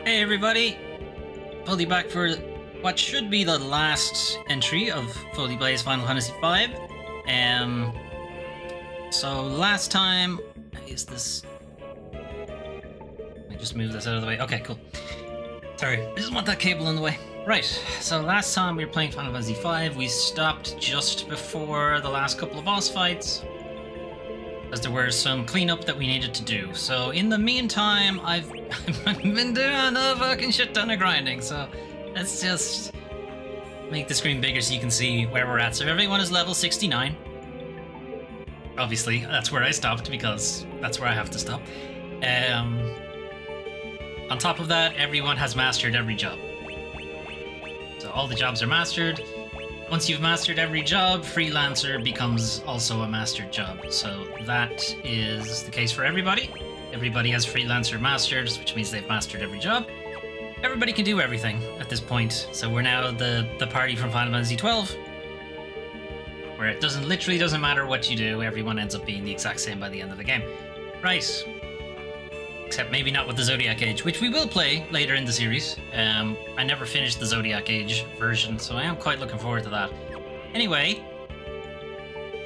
Hey everybody! Foley back for what should be the last entry of Foley Plays Final Fantasy V. So last time... Is this... Let me just move this out of the way. Okay, cool. Sorry, I just want that cable in the way. Right, so last time we were playing Final Fantasy V, we stopped just before the last couple of boss fights, as there were some cleanup that we needed to do. So in the meantime, I've been doing a fucking shit ton of grinding, so let's just make the screen bigger so you can see where we're at. So everyone is level 69. Obviously, that's where I stopped because that's where I have to stop. On top of that, everyone has mastered every job. So all the jobs are mastered. Once you've mastered every job, Freelancer becomes also a mastered job. So that is the case for everybody. Everybody has Freelancer mastered, which means they've mastered every job. Everybody can do everything at this point. So we're now the party from Final Fantasy XII, where it literally doesn't matter what you do, everyone ends up being the exact same by the end of the game. Right. Except maybe not with the Zodiac Age, which we will play later in the series. I never finished the Zodiac Age version, so I am quite looking forward to that. Anyway,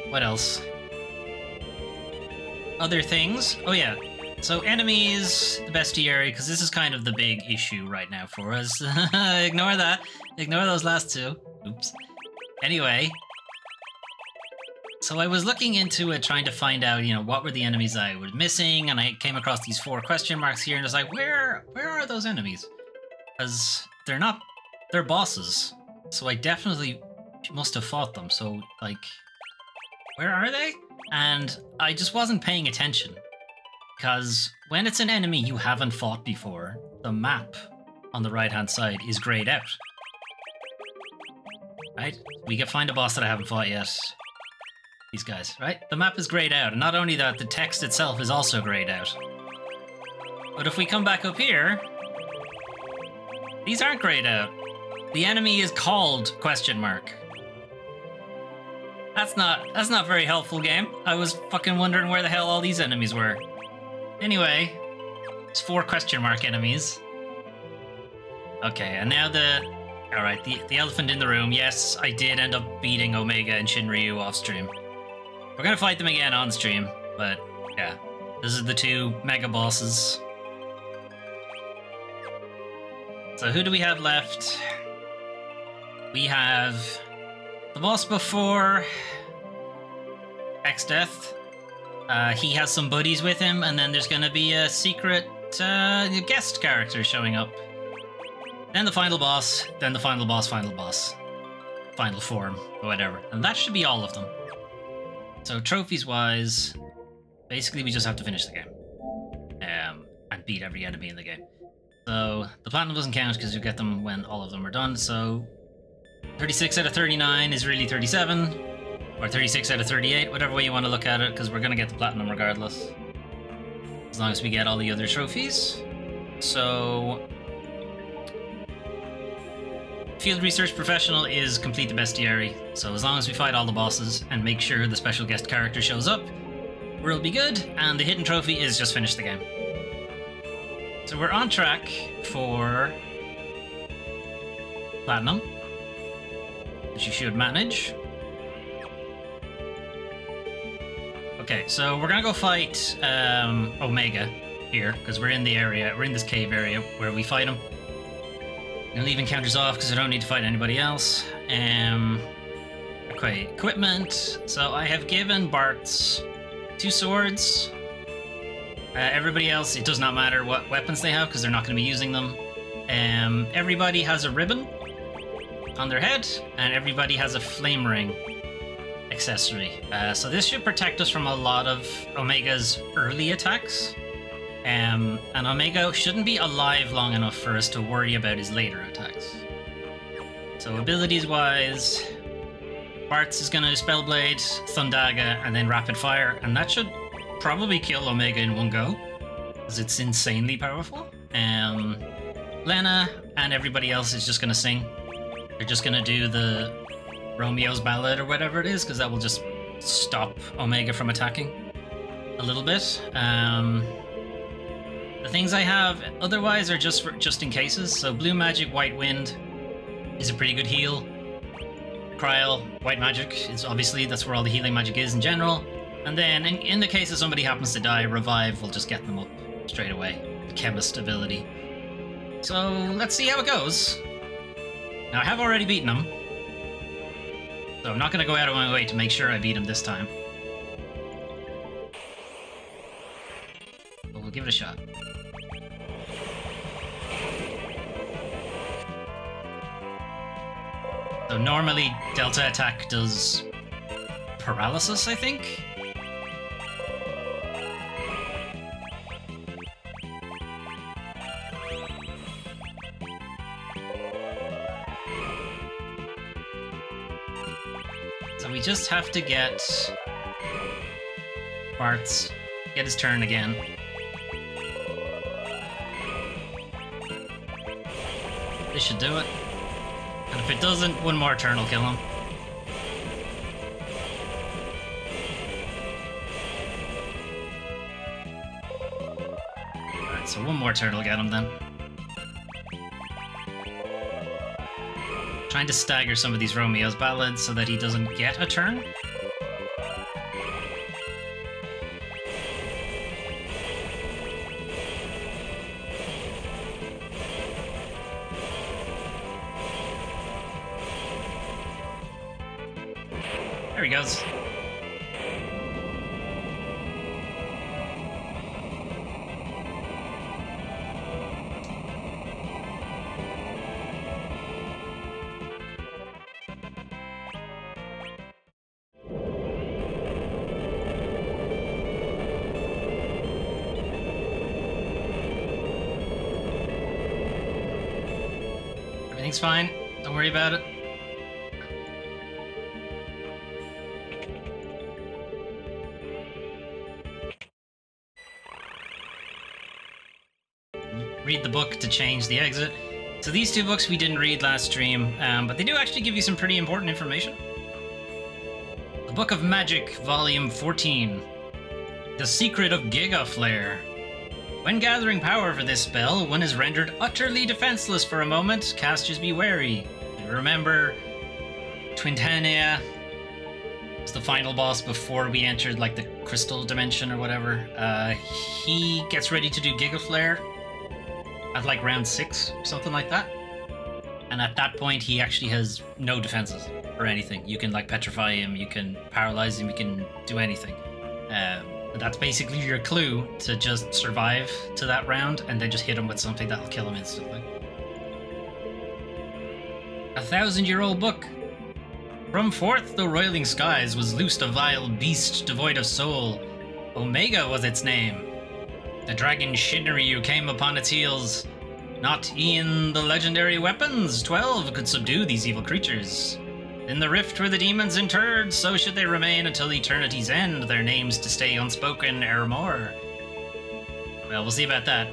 what else? Other things? Oh yeah, so enemies, the bestiary, because this is kind of the big issue right now for us. Ignore that. Ignore those last two. Oops. Anyway, so I was looking into it, trying to find out, what were the enemies I was missing, and I came across these 4 question marks here, and I was like, where are those enemies? Because they're bosses, so I definitely must have fought them, so, like, where are they? And I just wasn't paying attention, because when it's an enemy you haven't fought before, the map on the right-hand side is grayed out. Right? We can find a boss that I haven't fought yet. These guys, right? The map is grayed out, and not only that, the text itself is also grayed out. But if we come back up here, these aren't grayed out. The enemy is called question mark. That's not very helpful, game. I was fucking wondering where the hell all these enemies were. Anyway, it's 4 question mark enemies. Okay, and now alright, the elephant in the room. Yes, I did end up beating Omega and Shinryu off stream. We're gonna fight them again on stream, but yeah. This is the 2 mega bosses. So who do we have left? We have the boss before Exdeath. He has some buddies with him, and then there's gonna be a secret guest character showing up. Then the final boss, then the final boss, final form, or whatever. And that should be all of them. So trophies-wise, basically we just have to finish the game. And beat every enemy in the game. So the platinum doesn't count because you get them when all of them are done, so 36 out of 39 is really 37, or 36 out of 38, whatever way you want to look at it, because we're going to get the platinum regardless. As long as we get all the other trophies. So Field Research Professional is complete the bestiary, so as long as we fight all the bosses and make sure the special guest character shows up, we'll be good, and the hidden trophy is just finish the game. So we're on track for Platinum, which you should manage. Okay, so we're gonna go fight Omega here, because we're in the area, we're in this cave area where we fight him. I'm gonna leave encounters off because I don't need to fight anybody else. Okay, equipment. So I have given Bartz 2 swords. Everybody else, it does not matter what weapons they have because they're not going to be using them. Everybody has a ribbon on their head, and everybody has a flame ring accessory. So this should protect us from a lot of Omega's early attacks. And Omega shouldn't be alive long enough for us to worry about his later attacks. So abilities-wise, Bartz is going to Spellblade, Thundaga, and then Rapid Fire, and that should probably kill Omega in one go, because it's insanely powerful. Lena and everybody else is just going to sing. They're just going to do the Romeo's Ballad or whatever it is, because that will just stop Omega from attacking a little bit. The The things I have otherwise are just in cases. So blue magic, white wind is a pretty good heal. Cryo, white magic is obviously, that's where all the healing magic is in general. And then in the case that somebody happens to die, revive will just get them up straight away. The chemist ability. So let's see how it goes. Now I have already beaten him. So I'm not going to go out of my way to make sure I beat him this time. But we'll give it a shot. So normally Delta attack does paralysis, I think? So we just have to get Bart's, get his turn again. This should do it. And if it doesn't, one more turn will kill him. Alright, so one more turn will get him then. Trying to stagger some of these Romeo's ballads so that he doesn't get a turn. There he goes. Everything's fine. Don't worry about it. Read the book to change the exit. So these two books we didn't read last stream, but they do actually give you some pretty important information. The Book of Magic, Volume 14. The Secret of Giga Flare. When gathering power for this spell, one is rendered utterly defenseless for a moment. Casters be wary. Remember, Twintania was the final boss before we entered like the crystal dimension or whatever. He gets ready to do Giga Flare at like round 6, something like that. And at that point, he actually has no defenses or anything. You can like petrify him, you can paralyze him, you can do anything. That's basically your clue to just survive to that round and then just hit him with something that'll kill him instantly. A 1,000-year-old book. From forth the roiling skies was loosed a vile beast devoid of soul. Omega was its name. The dragon Shinryu came upon its heels. Not e'en the legendary weapons 12 could subdue these evil creatures. In the rift where the demons interred, so should they remain until eternity's end, their names to stay unspoken evermore. Well, we'll see about that.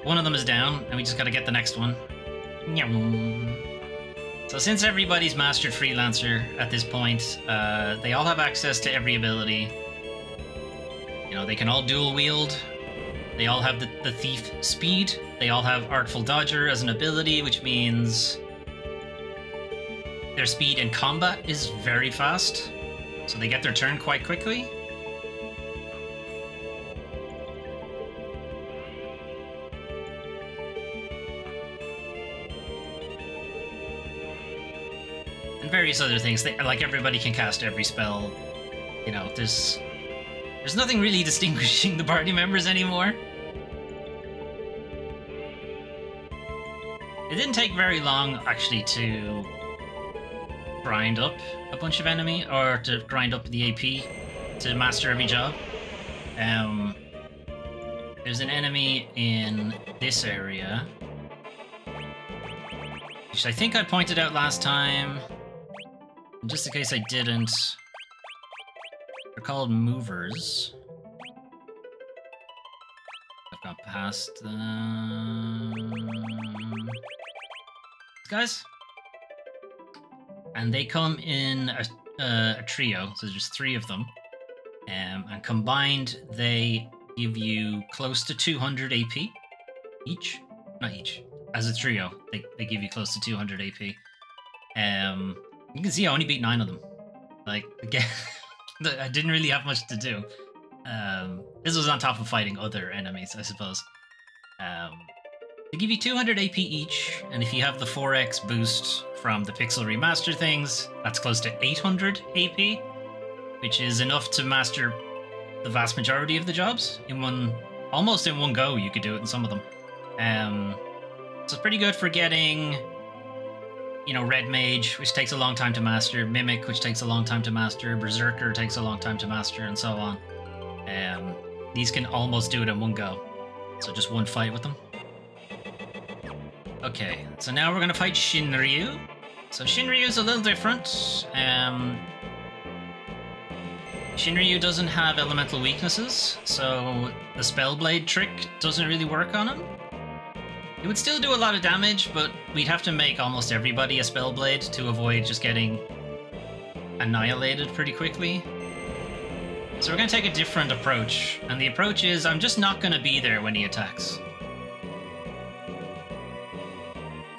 One of them is down, and we just gotta get the next one. So since everybody's mastered Freelancer at this point, they all have access to every ability. You know, they can all dual wield. They all have the Thief speed. They all have Artful Dodger as an ability, which means their speed in combat is very fast, so they get their turn quite quickly. And various other things. Like everybody can cast every spell. You know, there's nothing really distinguishing the party members anymore. It didn't take very long, actually, to grind up a bunch of enemy, or to grind up the AP to master every job. There's an enemy in this area, which I think I pointed out last time. And just in case I didn't, they're called movers. I've got past them. These guys. And they come in a trio, so there's 3 of them. And combined, they give you close to 200 AP each. Not each. As a trio, they give you close to 200 AP. You can see I only beat 9 of them. Like, again, I didn't really have much to do. This was on top of fighting other enemies, I suppose. They give you 200 AP each, and if you have the 4x boost from the Pixel Remaster things, that's close to 800 AP, which is enough to master the vast majority of the jobs almost in one go. You could do it in some of them. So it's pretty good for getting, you know, Red Mage, which takes a long time to master, Mimic, which takes a long time to master, Berserker takes a long time to master, and so on. These can almost do it in one go. So just one fight with them. Okay, so now we're gonna fight Shinryu. So Shinryu's a little different. Shinryu doesn't have elemental weaknesses, so the Spellblade trick doesn't really work on him. It would still do a lot of damage, but we'd have to make almost everybody a Spellblade to avoid just getting annihilated pretty quickly. So we're going to take a different approach, and the approach is I'm just not going to be there when he attacks.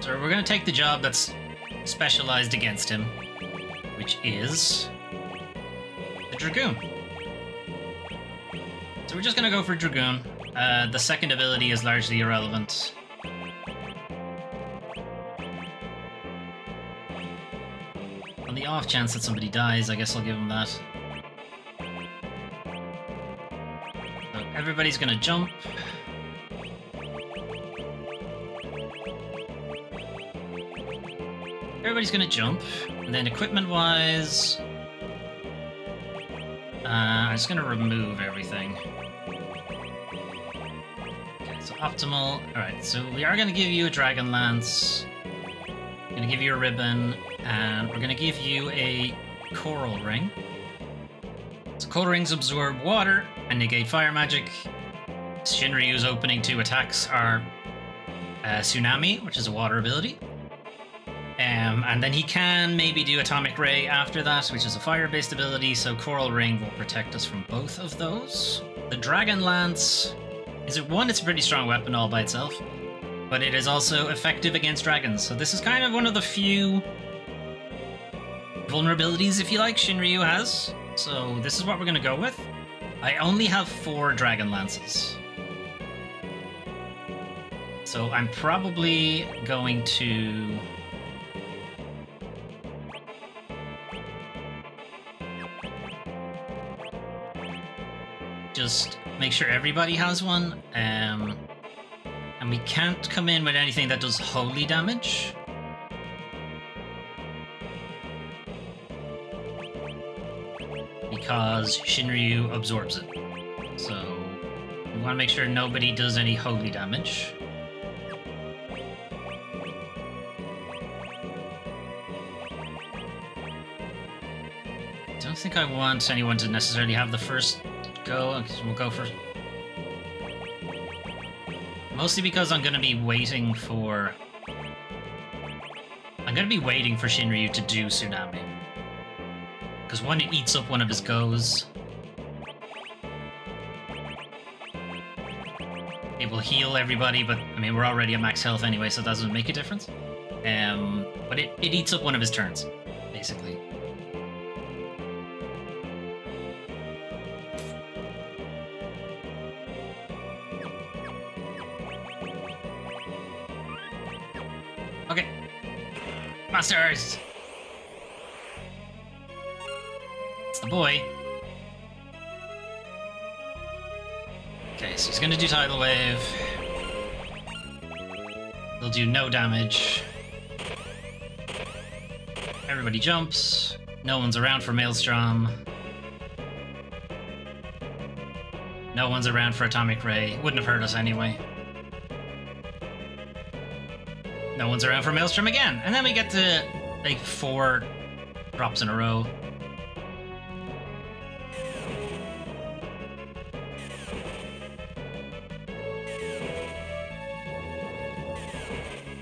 So we're going to take the job that's specialized against him, which is the Dragoon. So we're just going to go for Dragoon. The second ability is largely irrelevant. On the off chance that somebody dies, I guess I'll give him that. So everybody's going to jump. Everybody's going to jump. And then equipment-wise, I'm just going to remove everything. Okay, so optimal. Alright, so we are going to give you a Dragon Lance. Going to give you a ribbon, and we're going to give you a Coral Ring. So Coral Rings absorb water and negate fire magic. Shinryu's opening 2 attacks are Tsunami, which is a water ability. And then he can maybe do Atomic Ray after that, which is a fire-based ability, so Coral Ring will protect us from both of those. The Dragon Lance is it's a pretty strong weapon all by itself, but it is also effective against dragons, so this is kind of one of the few vulnerabilities, if you like, Shinryu has. So this is what we're going to go with. I only have 4 Dragon Lances. So I'm probably going to... just make sure everybody has one, and we can't come in with anything that does holy damage. Because Shinryu absorbs it. So we want to make sure nobody does any holy damage. I don't think I want anyone to necessarily have the first go. We'll go for... mostly because I'm going to be waiting for... I'm going to be waiting for Shinryu to do Tsunami. Because one, it eats up one of his goes. It will heal everybody, but I mean, we're already at max health anyway, so it doesn't make a difference. But it eats up one of his turns, basically. Okay. Masters! It's the boy. Okay, so he's gonna do Tidal Wave. They'll do no damage. Everybody jumps. No one's around for Maelstrom. No one's around for Atomic Ray. Wouldn't have hurt us anyway. No one's around for Maelstrom again. And then we get to, like, 4 drops in a row.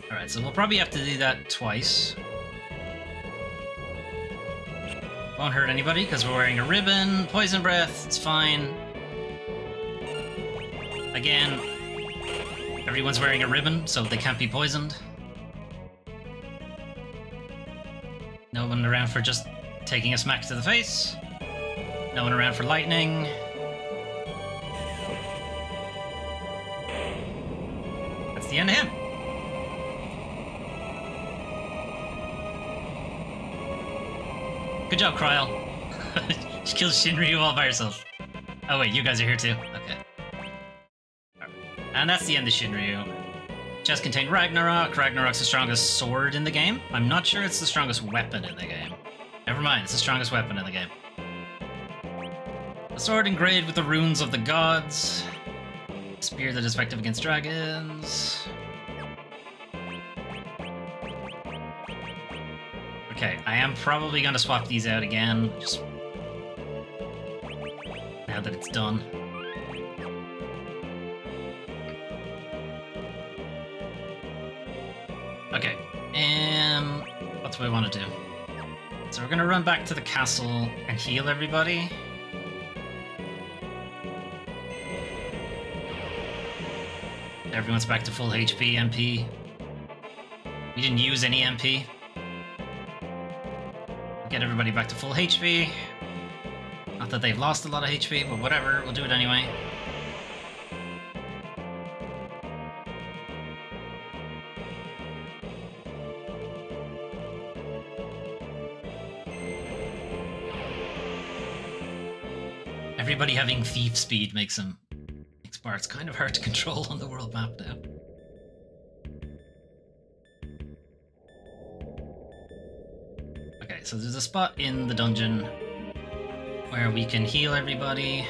Alright, so we'll probably have to do that twice. Won't hurt anybody because we're wearing a ribbon. Poison Breath, it's fine. again, everyone's wearing a ribbon, so they can't be poisoned. No one around for just taking a smack to the face. No one around for lightning. That's the end of him. Good job, Kryl. She killed Shinryu all by herself. Oh wait, you guys are here too? Okay. And that's the end of Shinryu. Chest contained Ragnarok. Ragnarok's the strongest sword in the game. I'm not sure it's the strongest weapon in the game. Never mind, it's the strongest weapon in the game. A sword engraved with the runes of the gods. A spear that is effective against dragons. Okay, I am probably going to swap these out again, just now that it's done. Okay, what do I want to do? So we're going to run back to the castle and heal everybody. Everyone's back to full HP, MP. We didn't use any MP. Get everybody back to full HP. Not that they've lost a lot of HP, but whatever, we'll do it anyway. Everybody having thief speed makes parts kind of hard to control on the world map now. Okay, so there's a spot in the dungeon where we can heal everybody.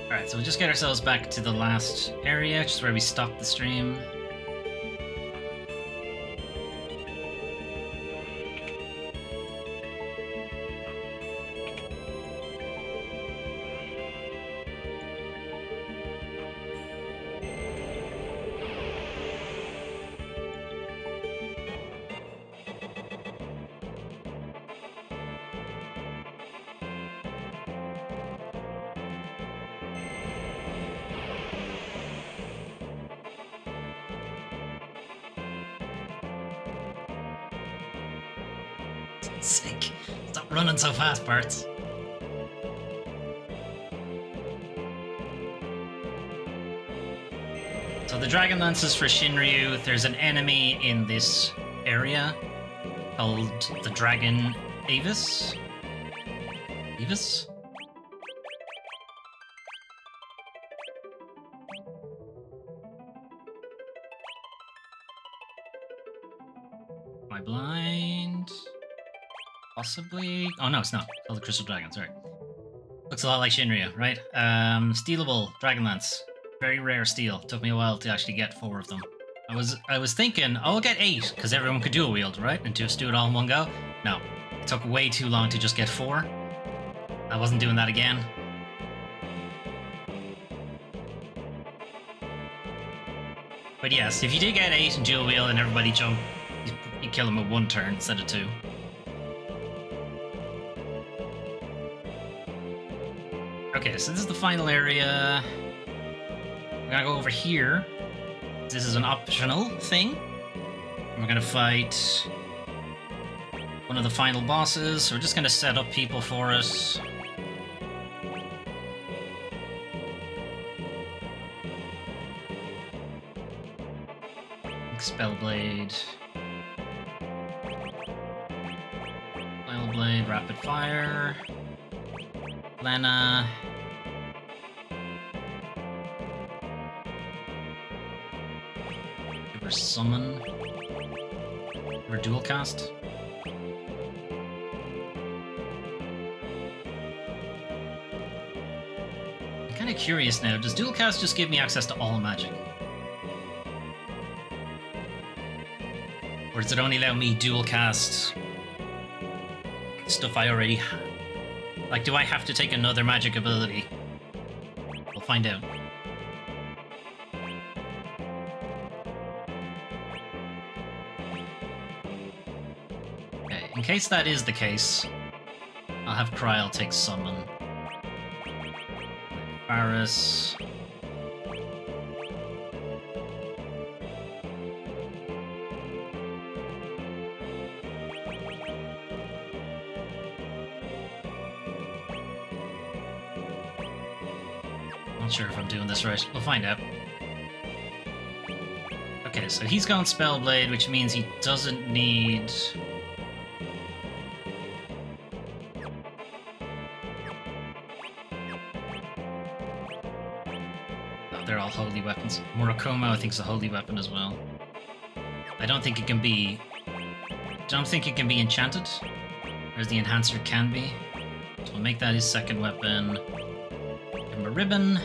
Alright, so we'll just get ourselves back to the last area, which is where we stopped the stream. Sick. Stop running so fast, Bartz. So the Dragon Lances for Shinryu, there's an enemy in this area called the Dragon Avis. Avis? Am I blind? Possibly. Oh no, it's not. It's called the Crystal Dragon, sorry. Looks a lot like Shinryu, right? Stealable Dragonlance. Very rare steel. Took me a while to actually get 4 of them. I was thinking, I'll get 8, because everyone could dual wield, right? And just do it all in one go. No. It took way too long to just get 4. I wasn't doing that again. But yes, if you did get 8 and dual wield and everybody jump, you kill them with 1 turn instead of 2. Okay, so this is the final area. We're gonna go over here. This is an optional thing. We're gonna fight one of the final bosses. So we're just gonna set up people for us. Spellblade. Spellblade, Rapid Fire. Lena. Give her Summon. Give her Dual Cast. I kind of curious now. Does dual cast just give me access to all magic? Or does it only allow me dual cast stuff I already have? Like, do I have to take another magic ability? We'll find out. Okay, in case that is the case, I'll have Kryl take summon. Varus. Not sure if I'm doing this right. We'll find out. Okay, so he's going Spellblade, which means he doesn't need... Oh, they're all holy weapons. Murakumo, I think, is a holy weapon as well. I don't think it can be... don't think it can be enchanted. Whereas the Enhancer can be. So we'll make that his second weapon. Give him a ribbon.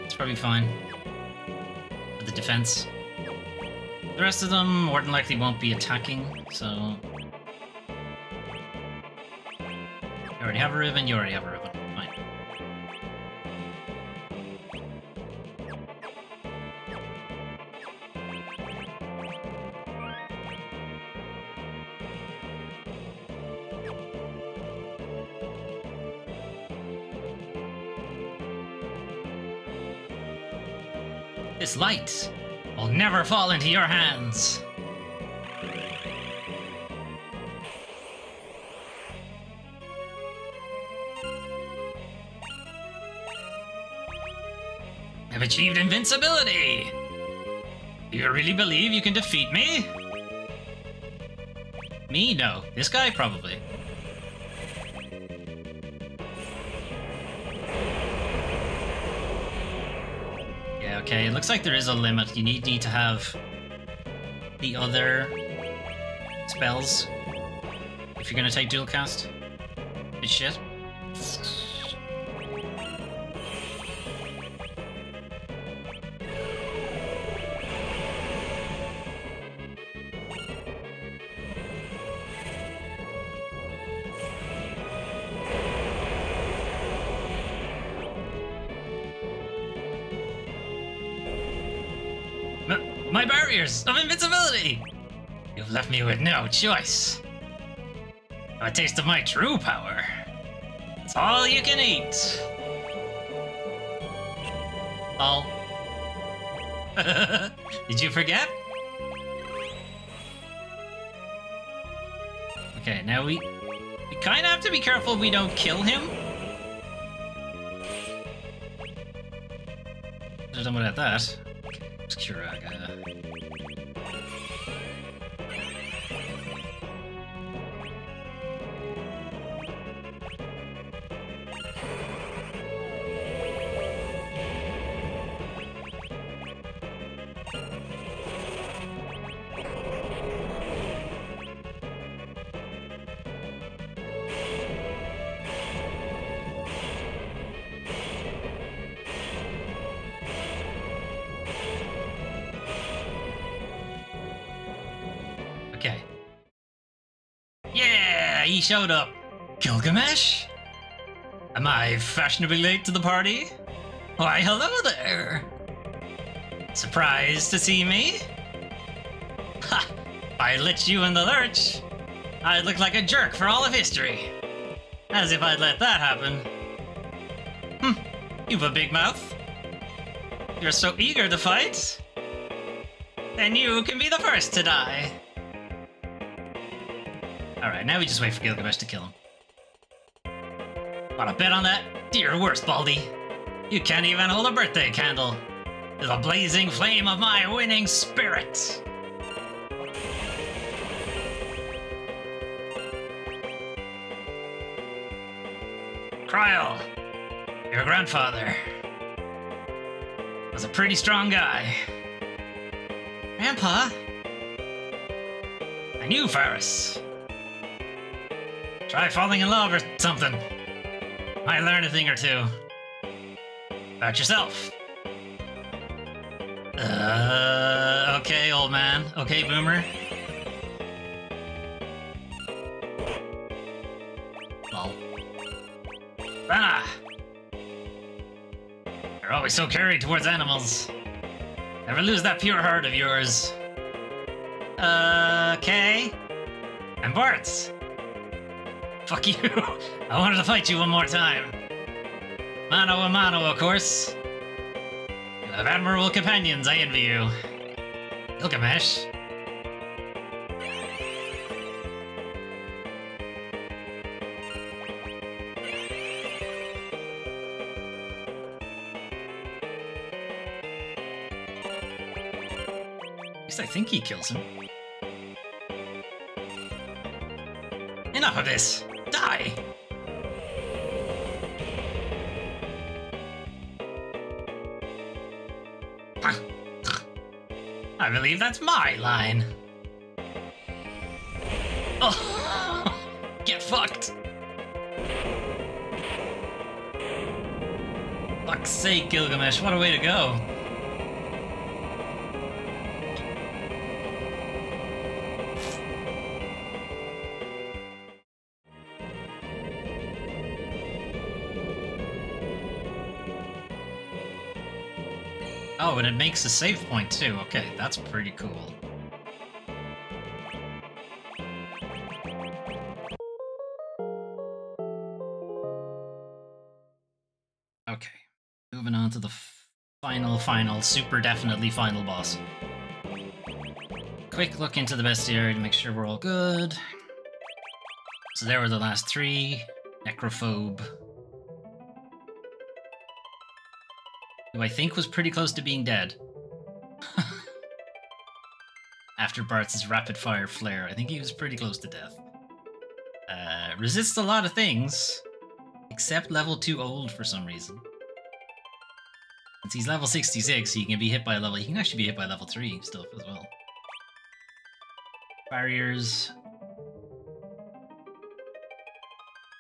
It's probably fine for the defense. The rest of them more than likely won't be attacking, so... You already have a ribbon, you already have a ribbon. Fine. This light will never fall into your hands. I've achieved invincibility! Do you really believe you can defeat me? Me? No. This guy? Probably. Yeah, okay. It looks like there is a limit. You need to have the other spells if you're gonna take dual cast. It's shit. My barriers of invincibility! You've left me with no choice. A taste of my true power. It's all you can eat. Oh. Did you forget? Okay, now we kind of have to be careful we don't kill him. I don't know about that. It's Curaga. Okay. Yeah, he showed up. Gilgamesh? Am I fashionably late to the party? Why, hello there. Surprised to see me? Ha! If I let you in the lurch, I'd look like a jerk for all of history. As if I'd let that happen. You've a big mouth. You're so eager to fight. Then you can be the first to die. Alright, now we just wait for Gilgamesh to kill him. Wanna bet on that? Do your worst, Baldy. You can't even hold a birthday candle to the blazing flame of my winning spirit. Kryl, your grandfather. Was a pretty strong guy. Grandpa? I knew Faris. Try falling in love or something. Might learn a thing or two. About yourself. Okay, old man. Okay, boomer. Lol. Ah! You're always so carried towards animals. Never lose that pure heart of yours. Okay. And Bart's. Fuck you. I wanted to fight you one more time. Mano a mano, of course. You have admirable companions, I envy you. Gilgamesh. At least I think he kills him. Enough of this! Die! I believe that's my line. Oh, get fucked! Fuck's sake, Gilgamesh, what a way to go. Oh, and it makes a save point too. Okay, that's pretty cool. Okay, moving on to the final, super definitely final boss. Quick look into the bestiary to make sure we're all good. So there were the last three. Necrophobe. Who I think was pretty close to being dead. After Bart's rapid fire flare, I think he was pretty close to death. Resists a lot of things, except level 2 old for some reason. Since he's level 66, he can be hit by a level. He can actually be hit by level 3 still as well. Barriers.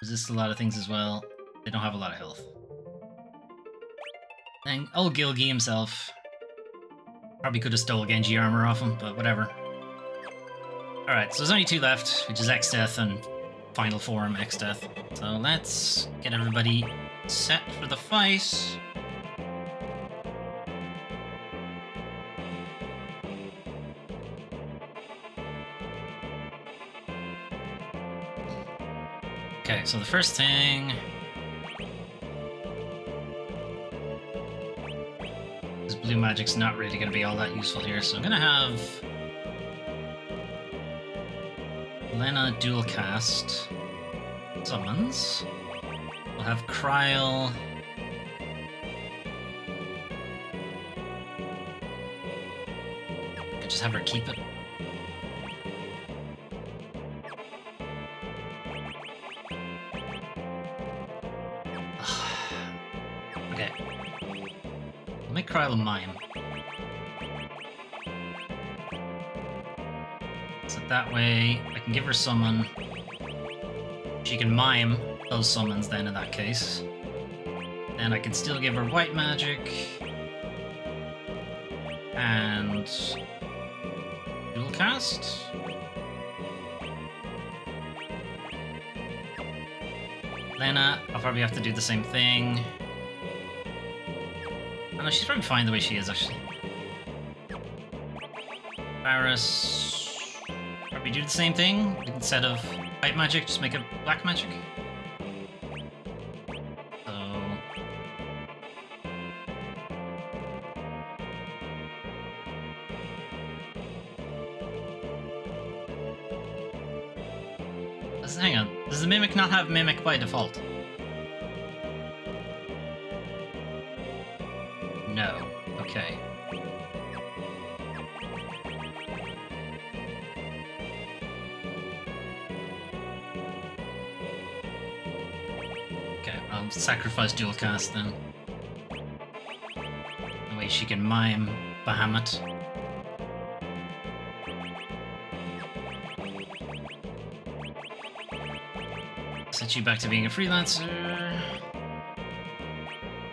Resists a lot of things as well. They don't have a lot of health. And old Gilgi himself. Probably could have stole Genji armor off him, but whatever. Alright, so there's only 2 left, which is Exdeath and final form Exdeath. So let's get everybody set for the fight. Okay, so the first thing... blue magic's not really going to be all that useful here, so I'm going to have Lena dual cast summons. We'll have Kryl. I could just have her keep it. Okay. Make Kryl mime. So that way I can give her summon. She can mime those summons then in that case. Then I can still give her white magic. And dual cast. Lena, I'll probably have to do the same thing. No, she's probably fine the way she is, actually. Faris... Probably do the same thing. Instead of white magic, just make it black magic. So... hang on. Does the Mimic not have Mimic by default? No. Okay. Okay, I'll sacrifice dual cast then. The way she can mime Bahamut. Set you back to being a freelancer.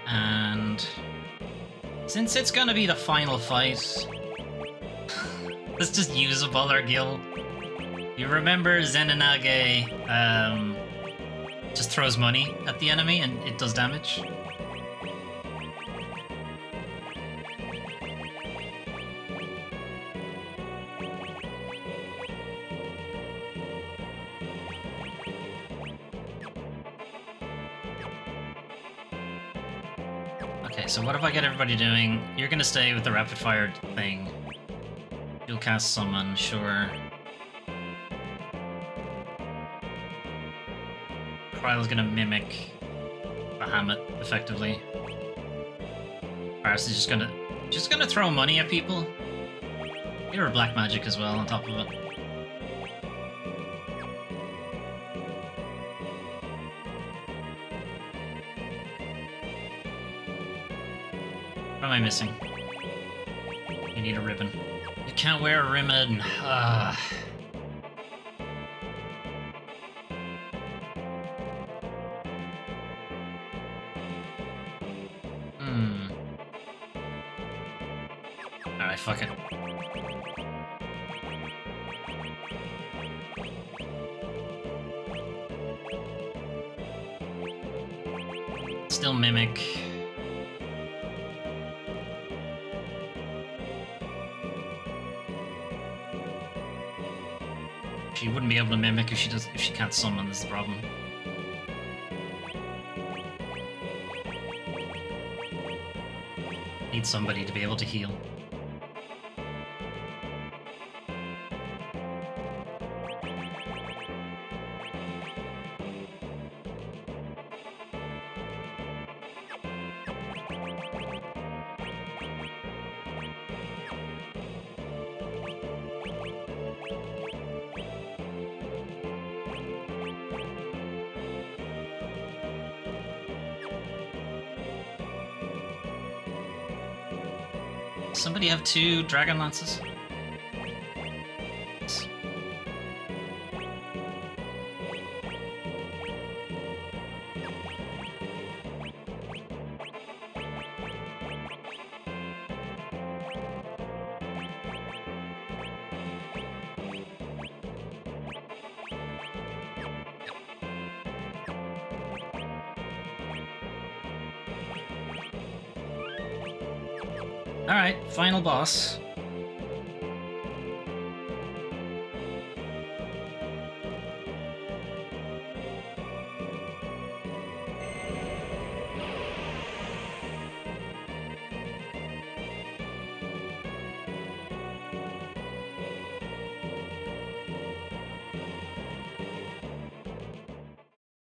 And since it's gonna be the final fight, let's just use up all our gil. You remember Zenonage just throws money at the enemy and it does damage? Okay, so what if I get everybody doing? You're gonna stay with the rapid fire thing. You'll cast summon, sure. Kryle's gonna mimic Bahamut effectively. Paris is just gonna throw money at people. You're a black magic as well on top of it. What am I missing? You need a ribbon. You can't wear a ribbon. Alright, fuck it. Still mimic. She wouldn't be able to mimic if she can't summon, is the problem. Need somebody to be able to heal. Somebody have 2 dragon lances? Alright, final boss.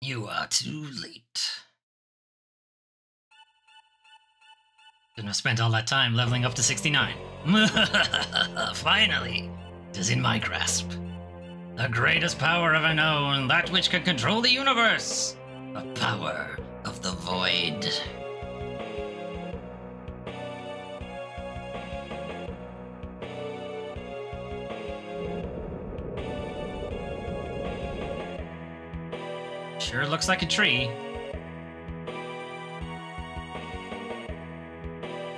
You are too late. Shouldn't have spent all that time leveling up to 69. Finally, it is in my grasp. The greatest power ever known, that which can control the universe. The power of the void. Sure looks like a tree.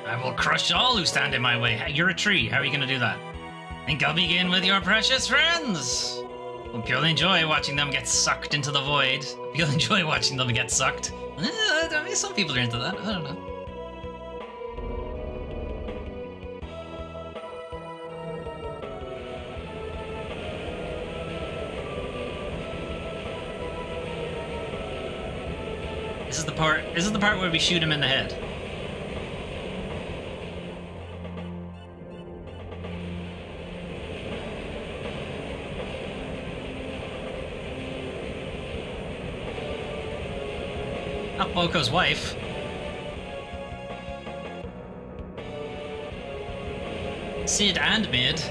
I will crush all who stand in my way. Hey, you're a tree. How are you going to do that? Think I'll begin with your precious friends. Hope you'll enjoy watching them get sucked into the void. Hope you'll enjoy watching them get sucked. I mean, some people are into that. I don't know. This is the part where we shoot him in the head. Not Boko's wife. Sid and Mid.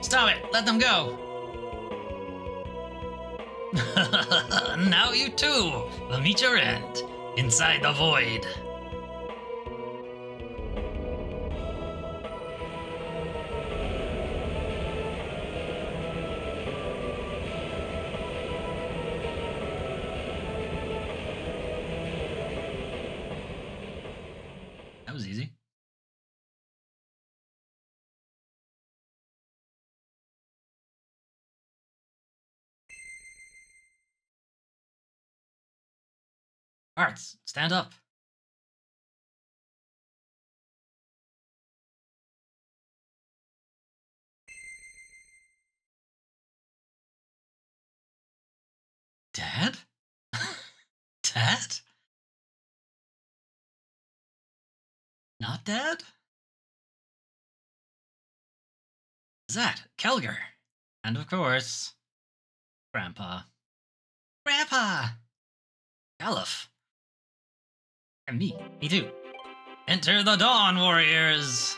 Stop it! Let them go! Now you too will meet your end inside the void. That was easy. Arts, stand up. Dad? Dad? Not Dad? That, Kelger. And of course, Grandpa. Grandpa! Caliph. And me too. Enter the Dawn Warriors!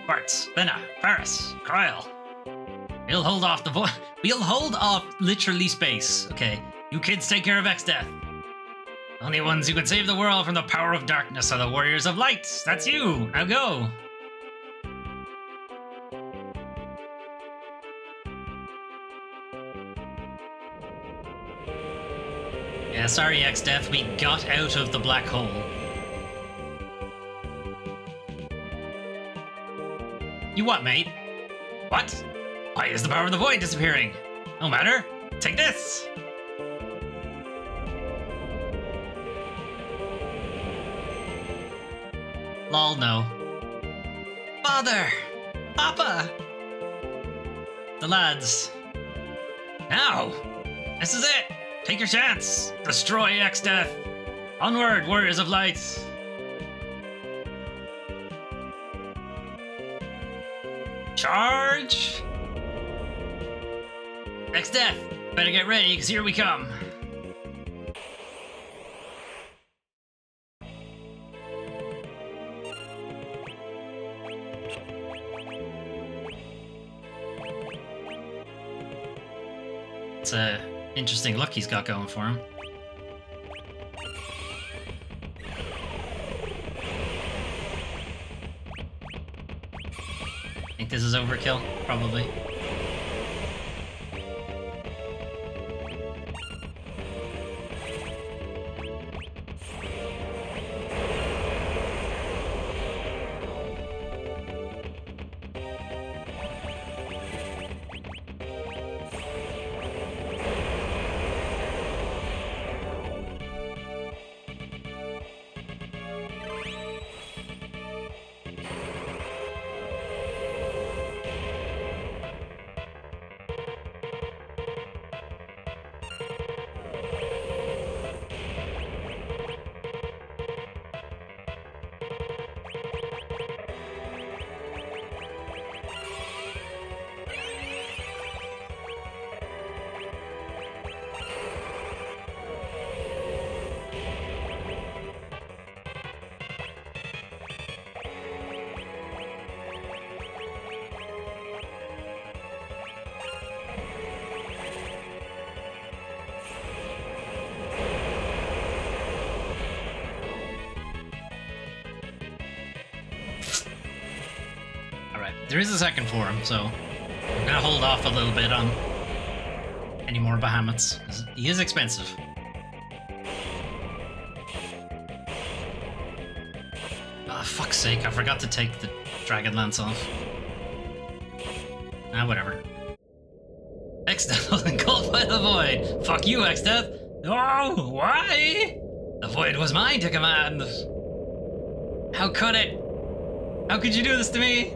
Bartz, Benna, Paris, Kryl. We'll hold off we'll hold off literally space, okay? You kids take care of X-Death. Only ones who can save the world from the power of darkness are the Warriors of Light. That's you. Now go. Yeah, sorry, X-Death. We got out of the black hole. You what, mate? What? Why is the power of the void disappearing? No matter. Take this. Lol, no. Father! Papa! The lads. Now! This is it! Take your chance! Destroy X-Death! Onward, Warriors of Light! Charge! X-Death! Better get ready, because here we come! It's a interesting look he's got going for him. Think this is overkill? Probably. There is a second form, so I'm gonna hold off a little bit on any more Bahamut's. He is expensive. Ah, fuck's sake, I forgot to take the Dragon Lance off. Ah, whatever. X-Death was engulfed by the void. Fuck you, X-Death. Oh, why? The void was mine to command. How could it? How could you do this to me?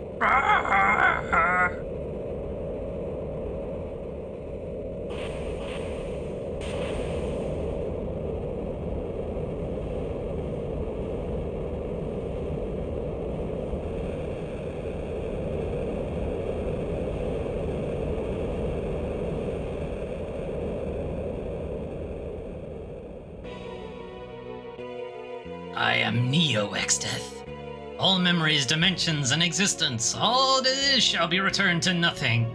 I am Neo X-Death. All memories, dimensions, and existence, all this shall be returned to nothing.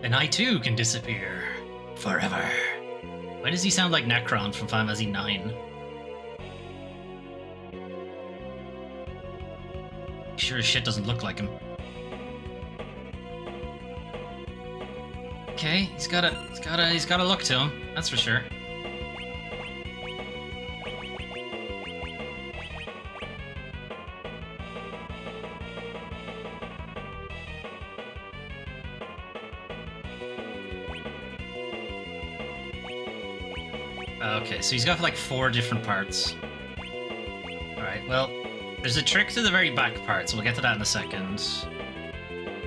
And I too can disappear. Forever. Why does he sound like Necron from Final Fantasy IX? Sure as shit doesn't look like him. Okay, he's got a look to him, that's for sure. Okay, so he's got like 4 different parts. Alright, well, there's a trick to the very back part, so we'll get to that in a second.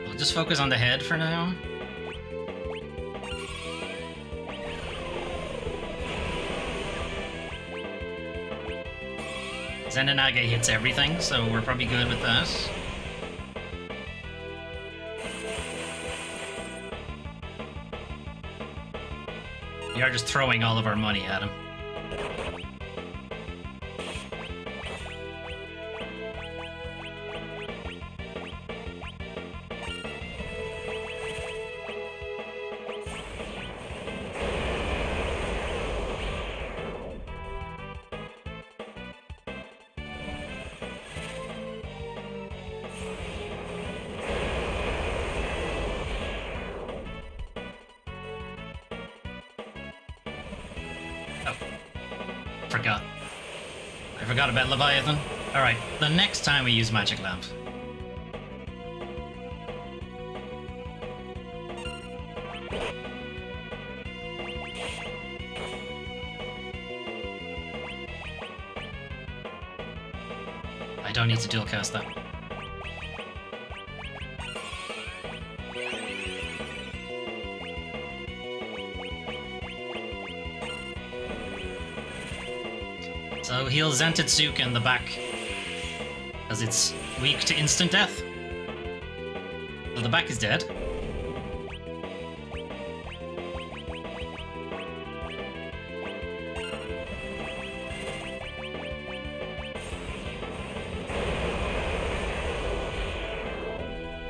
We'll just focus on the head for now. Zenonage hits everything, so we're probably good with that. We are just throwing all of our money at him. I forgot about Leviathan. Alright, the next time we use Magic Lamp. I don't need to dual cast that. So heal Zentetsuke in the back, because it's weak to instant death. So the back is dead.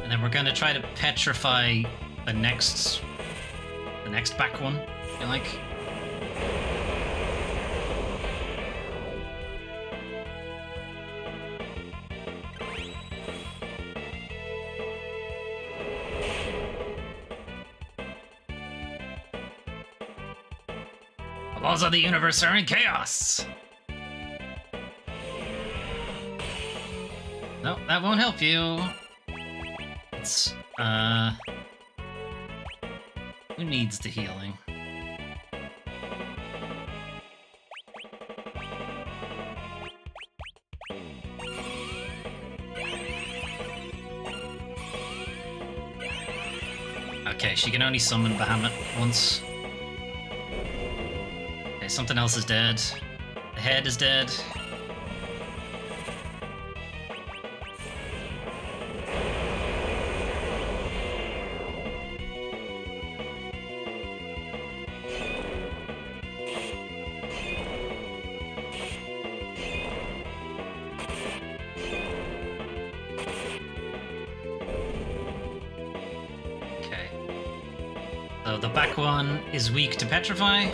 And then we're going to try to petrify the next back one, I feel like. The laws of the universe are in chaos! No, that won't help you. It's, who needs the healing? Okay, she can only summon Bahamut once. Okay, something else is dead. The head is dead. So the back one is weak to petrify.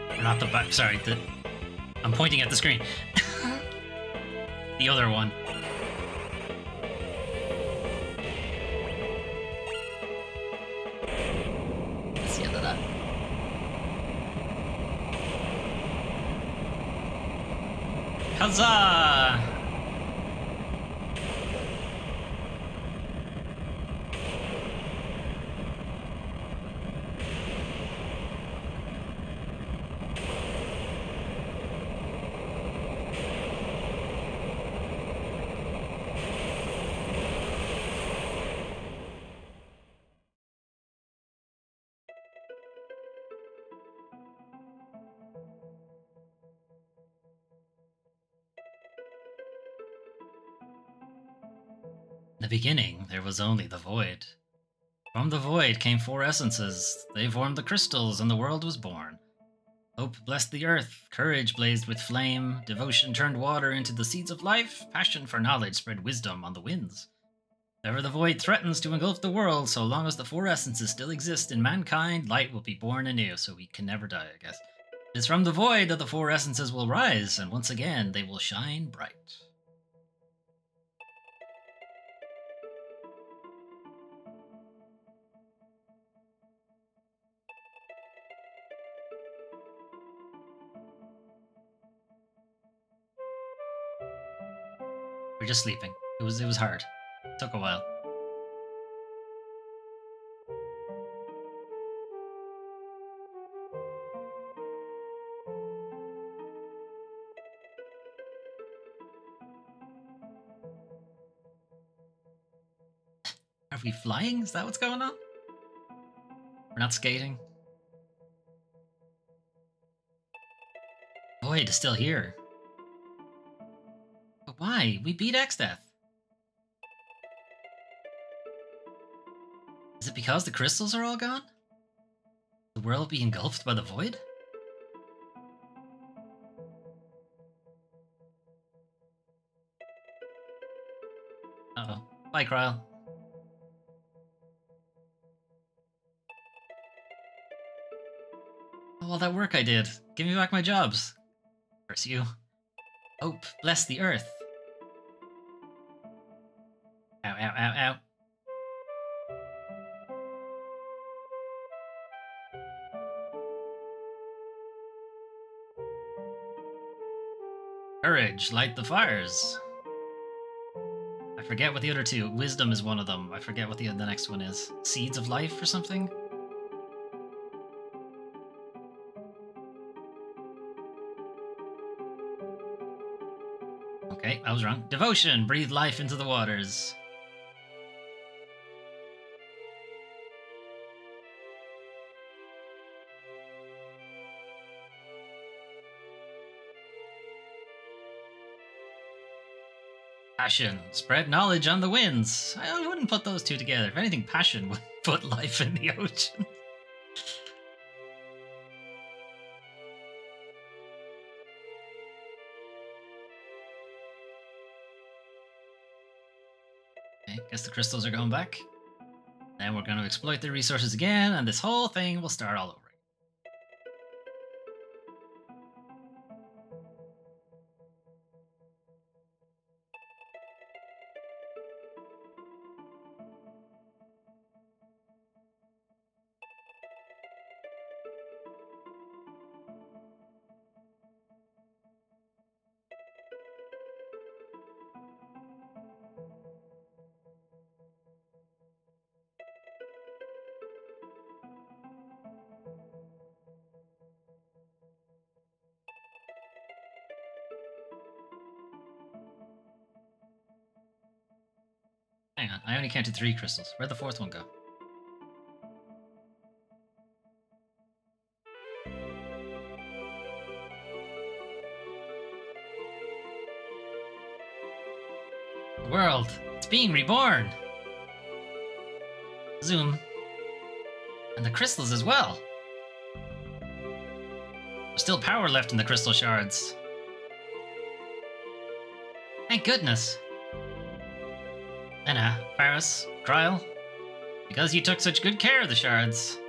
Or not the back, sorry, I'm pointing at the screen. The other one. That's the end of that. Huzzah! In the beginning, there was only the void. From the void came four essences. They formed the crystals, and the world was born. Hope blessed the earth, courage blazed with flame, devotion turned water into the seeds of life, passion for knowledge spread wisdom on the winds. If ever the void threatens to engulf the world, so long as the four essences still exist in mankind, light will be born anew, so we can never die, I guess. It is from the void that the four essences will rise, and once again they will shine bright. We're just sleeping. It was hard. It took a while. Are we flying? Is that what's going on? We're not skating? Void is still here. But why? We beat Exdeath. Is it because the crystals are all gone? The world be engulfed by the void? Uh-oh. Bye, Kryle. Oh, all that work I did. Give me back my jobs. Curse you. Hope, bless the earth. Ow, ow, ow, ow. Courage, light the fires. I forget what the other two. Wisdom is one of them. I forget what the next one is. Seeds of life or something? Okay, I was wrong. Devotion, breathe life into the waters. Passion, spread knowledge on the winds. I wouldn't put those two together. If anything, passion would put life in the ocean. Okay, guess the crystals are going back. Then we're going to exploit the resources again, and this whole thing will start all over. Hang on, I only counted 3 crystals. Where'd the 4th one go? The world, it's being reborn! Zoom. And the crystals as well. There's still power left in the crystal shards. Thank goodness. Anna, Faris, Kryle, because you took such good care of the shards.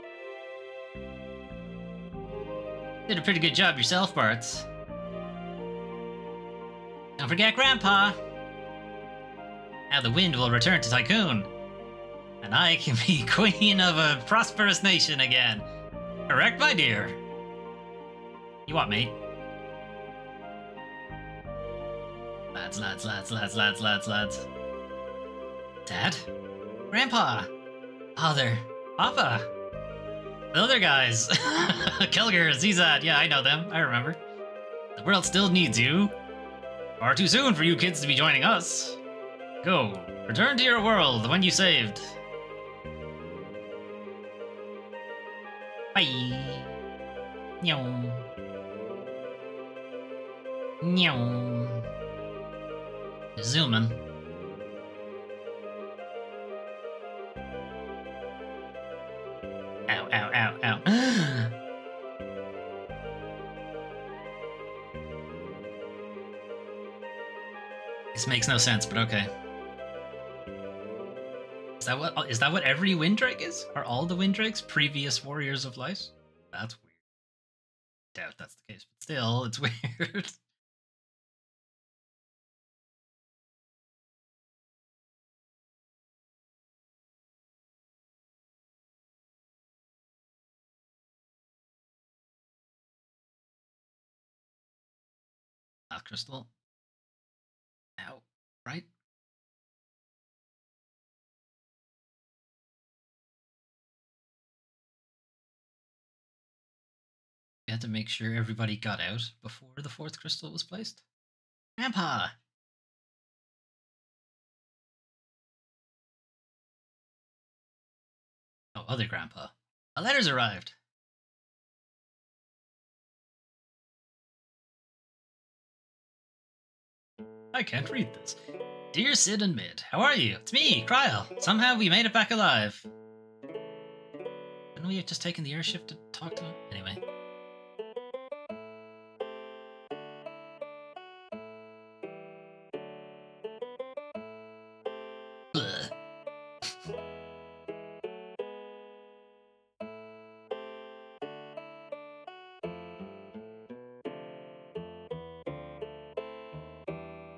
Did a pretty good job yourself, Bartz. Don't forget Grandpa. Now the wind will return to Tycoon, and I can be queen of a prosperous nation again. Correct, my dear? You what, mate? Lads. Dad? Grandpa? Father? Papa? The other guys. Kelger, Zizad, yeah, I know them. I remember. The world still needs you. Far too soon for you kids to be joining us. Go. Return to your world, the one you saved. Bye. Nyong. Nyong. Zooming. Ow, ow, ow, ow. This makes no sense, but okay. Is that what every Windrake is? Are all the Windrakes previous Warriors of Light? That's weird. Doubt that's the case, but still, it's weird. Path Crystal. Ow. Right? You had to make sure everybody got out before the 4th crystal was placed. Grandpa! Oh, other Grandpa. A letter's arrived. I can't read this. Dear Sid and Mid, how are you? It's me, Kryl. Somehow we made it back alive. Couldn't we have just taken the airship to talk to him? Anyway.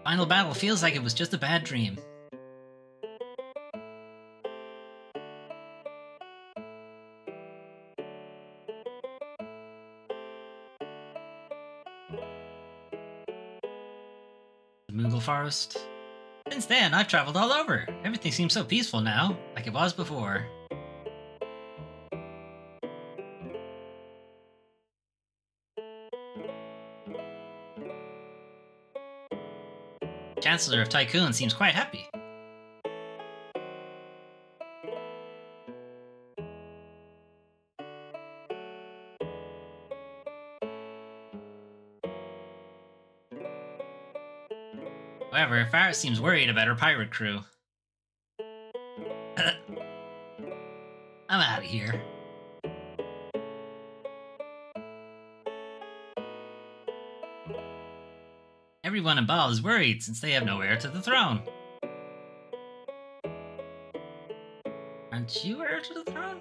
Final battle feels like it was just a bad dream. The Moogle Forest. Since then, I've traveled all over. Everything seems so peaceful now, like it was before. Chancellor of Tycoon seems quite happy. However, Faris seems worried about her pirate crew. I'm out of here. Everyone in Baal is worried since they have no heir to the throne. Aren't you heir to the throne?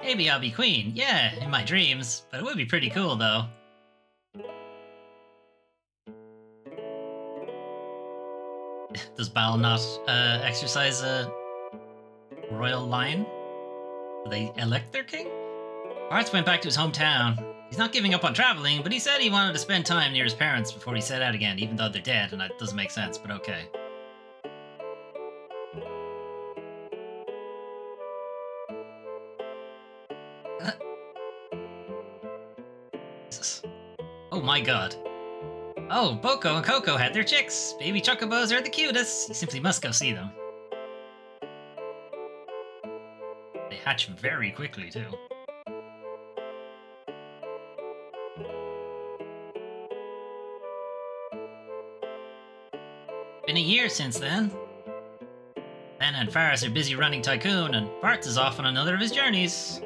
Maybe I'll be queen, yeah, in my dreams, but it would be pretty cool though. Does Baal not exercise a royal line? Do they elect their king? Barth went back to his hometown. He's not giving up on traveling, but he said he wanted to spend time near his parents before he set out again, even though they're dead, and that doesn't make sense, but okay. Jesus. Oh my god. Oh, Boko and Coco had their chicks. Baby chocobos are the cutest. You simply must go see them. They hatch very quickly, too. Been a year since then. Ben and Faris are busy running Tycoon, and Bart is off on another of his journeys.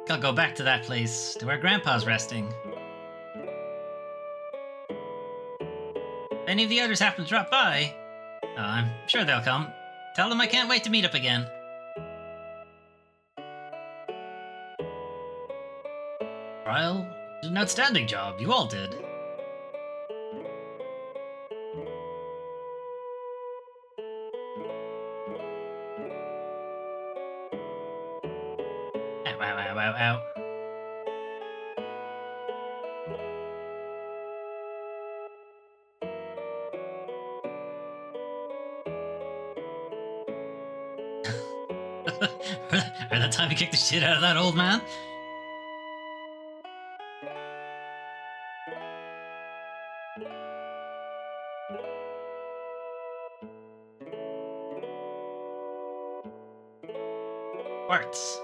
I'll go back to that place, to where Grandpa's resting. If any of the others happen to drop by, I'm sure they'll come. Tell them I can't wait to meet up again. Kryl, you did an outstanding job. You all did. Ow, ow, ow, ow, ow. By the time he kicked the shit out of that old man. Quartz.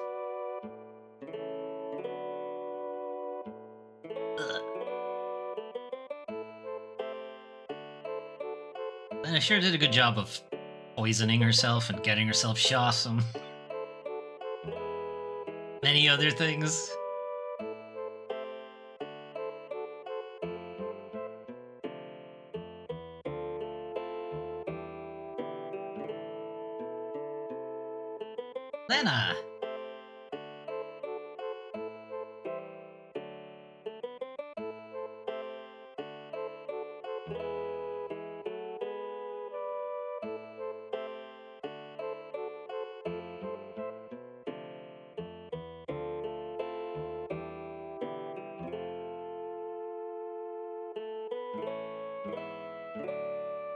And I sure did a good job of poisoning herself and getting herself shot and many other things. Lena!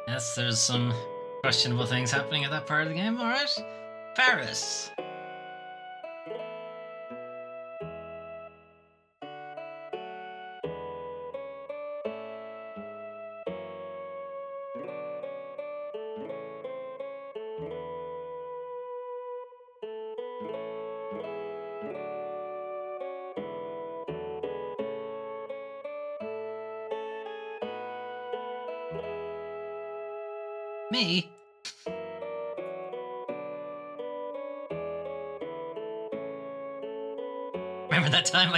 Yes, there's some questionable things happening at that part of the game, alright? Paris! Me? Remember that time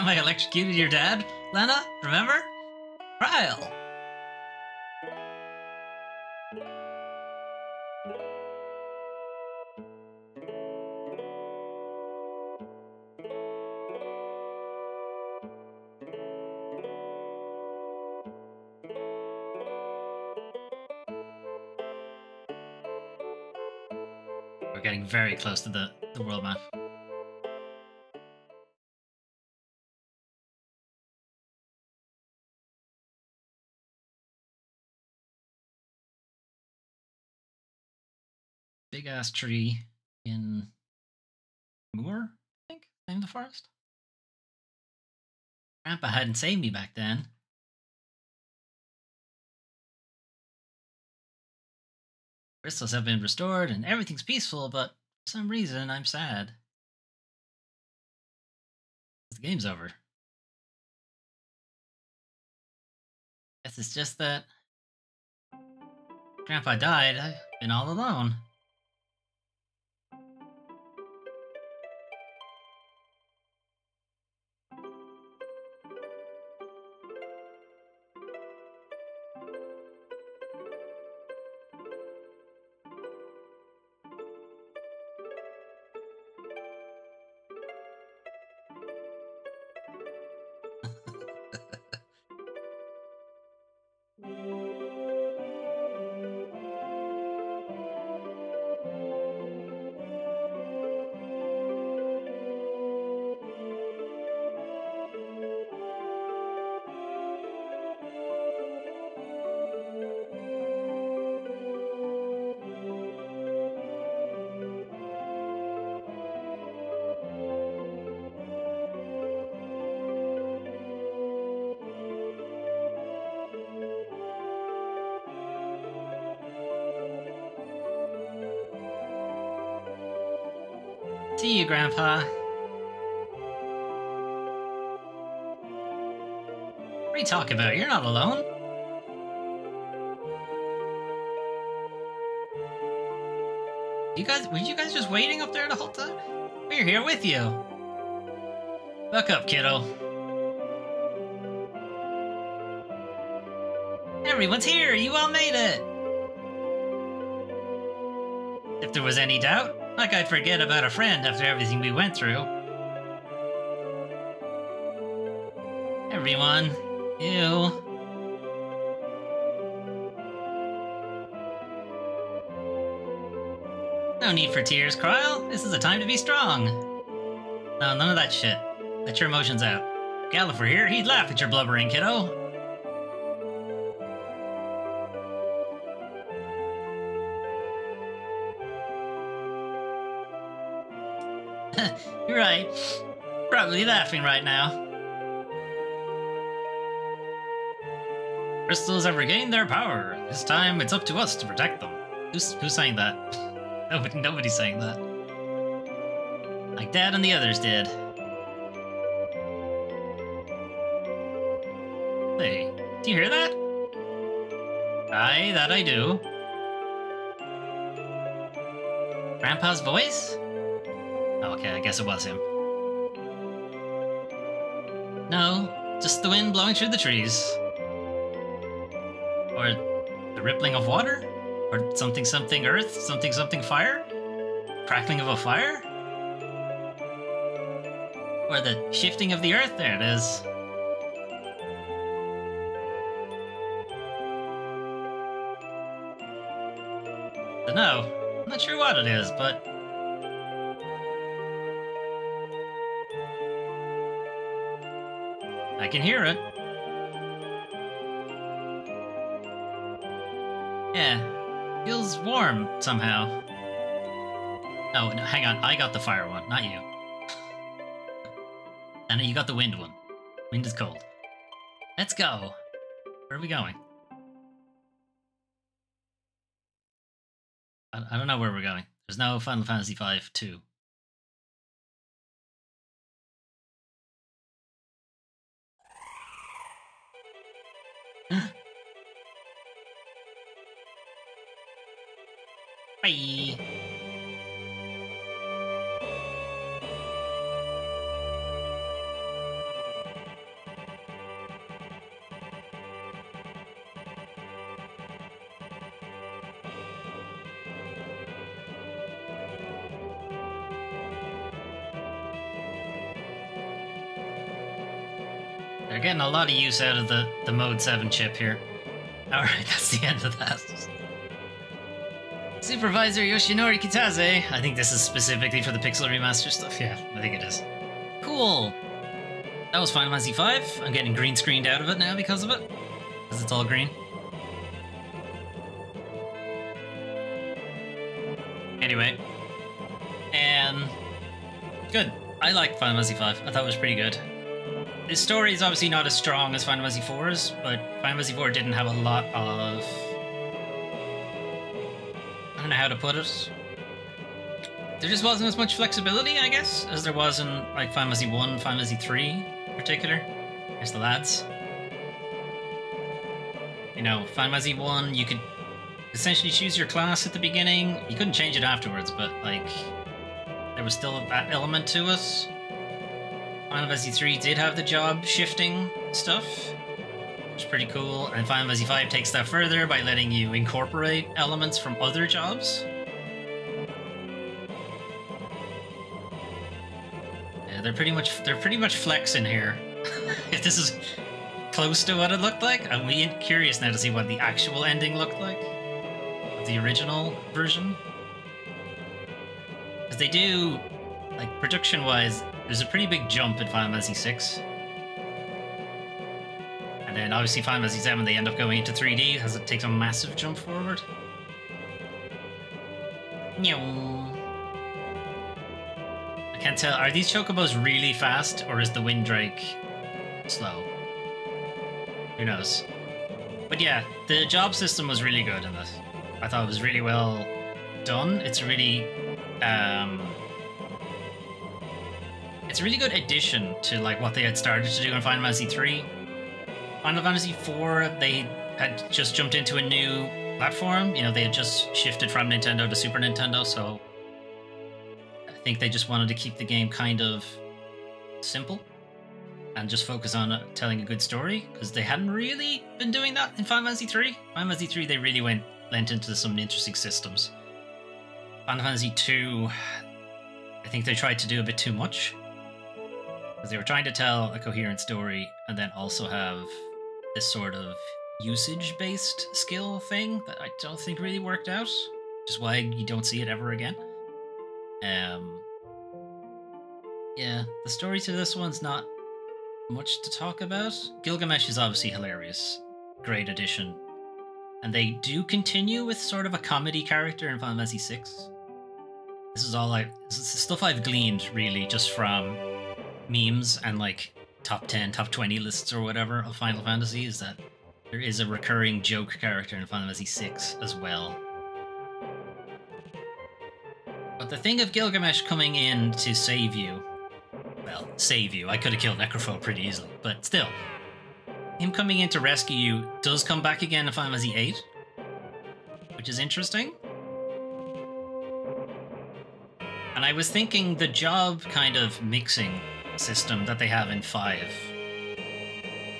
I electrocuted your dad, Lena? Remember? Trial. We're getting very close to the world map. Big ass tree in Moor, I think, name the forest. Grandpa hadn't saved me back then. Crystals have been restored and everything's peaceful, but for some reason I'm sad. The game's over. Guess it's just that Grandpa died, I've been all alone. See you, Grandpa. What are you talking about? You're not alone. Were you guys just waiting up there the whole time? We're here with you. Buck up, kiddo. Everyone's here! You all made it! If there was any doubt, like I'd forget about a friend after everything we went through. Everyone, you. No need for tears, Krile. This is a time to be strong. No, none of that shit. Let your emotions out. Gallif were here, he'd laugh at your blubbering, kiddo. You're right. Probably laughing right now. Crystals have regained their power. This time it's up to us to protect them. Who's saying that? Nobody's saying that. Like Dad and the others did. Hey, do you hear that? Aye, that I do. Grandpa's voice? Oh, okay, I guess it was him. No, just the wind blowing through the trees. Or the rippling of water? Or something something earth? Something something fire? Crackling of a fire? Or the shifting of the earth? There it is. Dunno. I'm not sure what it is, but... I can hear it. Yeah. Feels warm, somehow. Oh, no, hang on. I got the fire one, not you. And you got the wind one. Wind is cold. Let's go. Where are we going? I don't know where we're going. There's no Final Fantasy V 2. Bye. They're getting a lot of use out of the Mode 7 chip here. Alright, that's the end of that. Supervisor Yoshinori Kitase. I think this is specifically for the Pixel Remaster stuff. Yeah, I think it is. Cool. That was Final Fantasy V. I'm getting green screened out of it now because of it. Because it's all green. Anyway. Good. I liked Final Fantasy V. I thought it was pretty good. The story is obviously not as strong as Final Fantasy IV's, but Final Fantasy IV didn't have a lot of... I don't know how to put it. There just wasn't as much flexibility, I guess, as there was in like Final Fantasy 1, Final Fantasy 3 in particular. There's the lads. You know, Final Fantasy 1, you could essentially choose your class at the beginning. You couldn't change it afterwards, but like there was still that element to it. Final Fantasy 3 did have the job shifting stuff, which is pretty cool. And Final Fantasy 5 takes that further by letting you incorporate elements from other jobs. Yeah, they're pretty much flexing here. If this is close to what it looked like, I'm curious now to see what the actual ending looked like of the original version. Because they do, like, production-wise, there's a pretty big jump in Final Fantasy 6. And then obviously Final Fantasy 7 they end up going into 3D as it takes a massive jump forward. I can't tell, are these chocobos really fast or is the Windrake slow? Who knows? But yeah, the job system was really good in this. I thought it was really well done. It's a really good addition to like what they had started to do in Final Fantasy 3. Final Fantasy 4, they had just jumped into a new platform. You know, they had just shifted from Nintendo to Super Nintendo, so I think they just wanted to keep the game kind of simple and just focus on telling a good story, because they hadn't really been doing that in Final Fantasy 3. Final Fantasy 3, they really lent into some interesting systems. Final Fantasy 2, I think they tried to do a bit too much, because they were trying to tell a coherent story and then also have this sort of usage-based skill thing that I don't think really worked out, which is why you don't see it ever again. Yeah, the story to this one's not much to talk about. Gilgamesh is obviously hilarious. Great addition. And they do continue with sort of a comedy character in Final Fantasy VI. This is stuff I've gleaned, really, just from memes and like top 10, top 20 lists or whatever of Final Fantasy, is that there is a recurring joke character in Final Fantasy VI as well. But the thing of Gilgamesh coming in to save you, well, save you, I could have killed Necrophobe pretty easily, but still, him coming in to rescue you does come back again in Final Fantasy VIII, which is interesting. And I was thinking the job kind of mixing system that they have in 5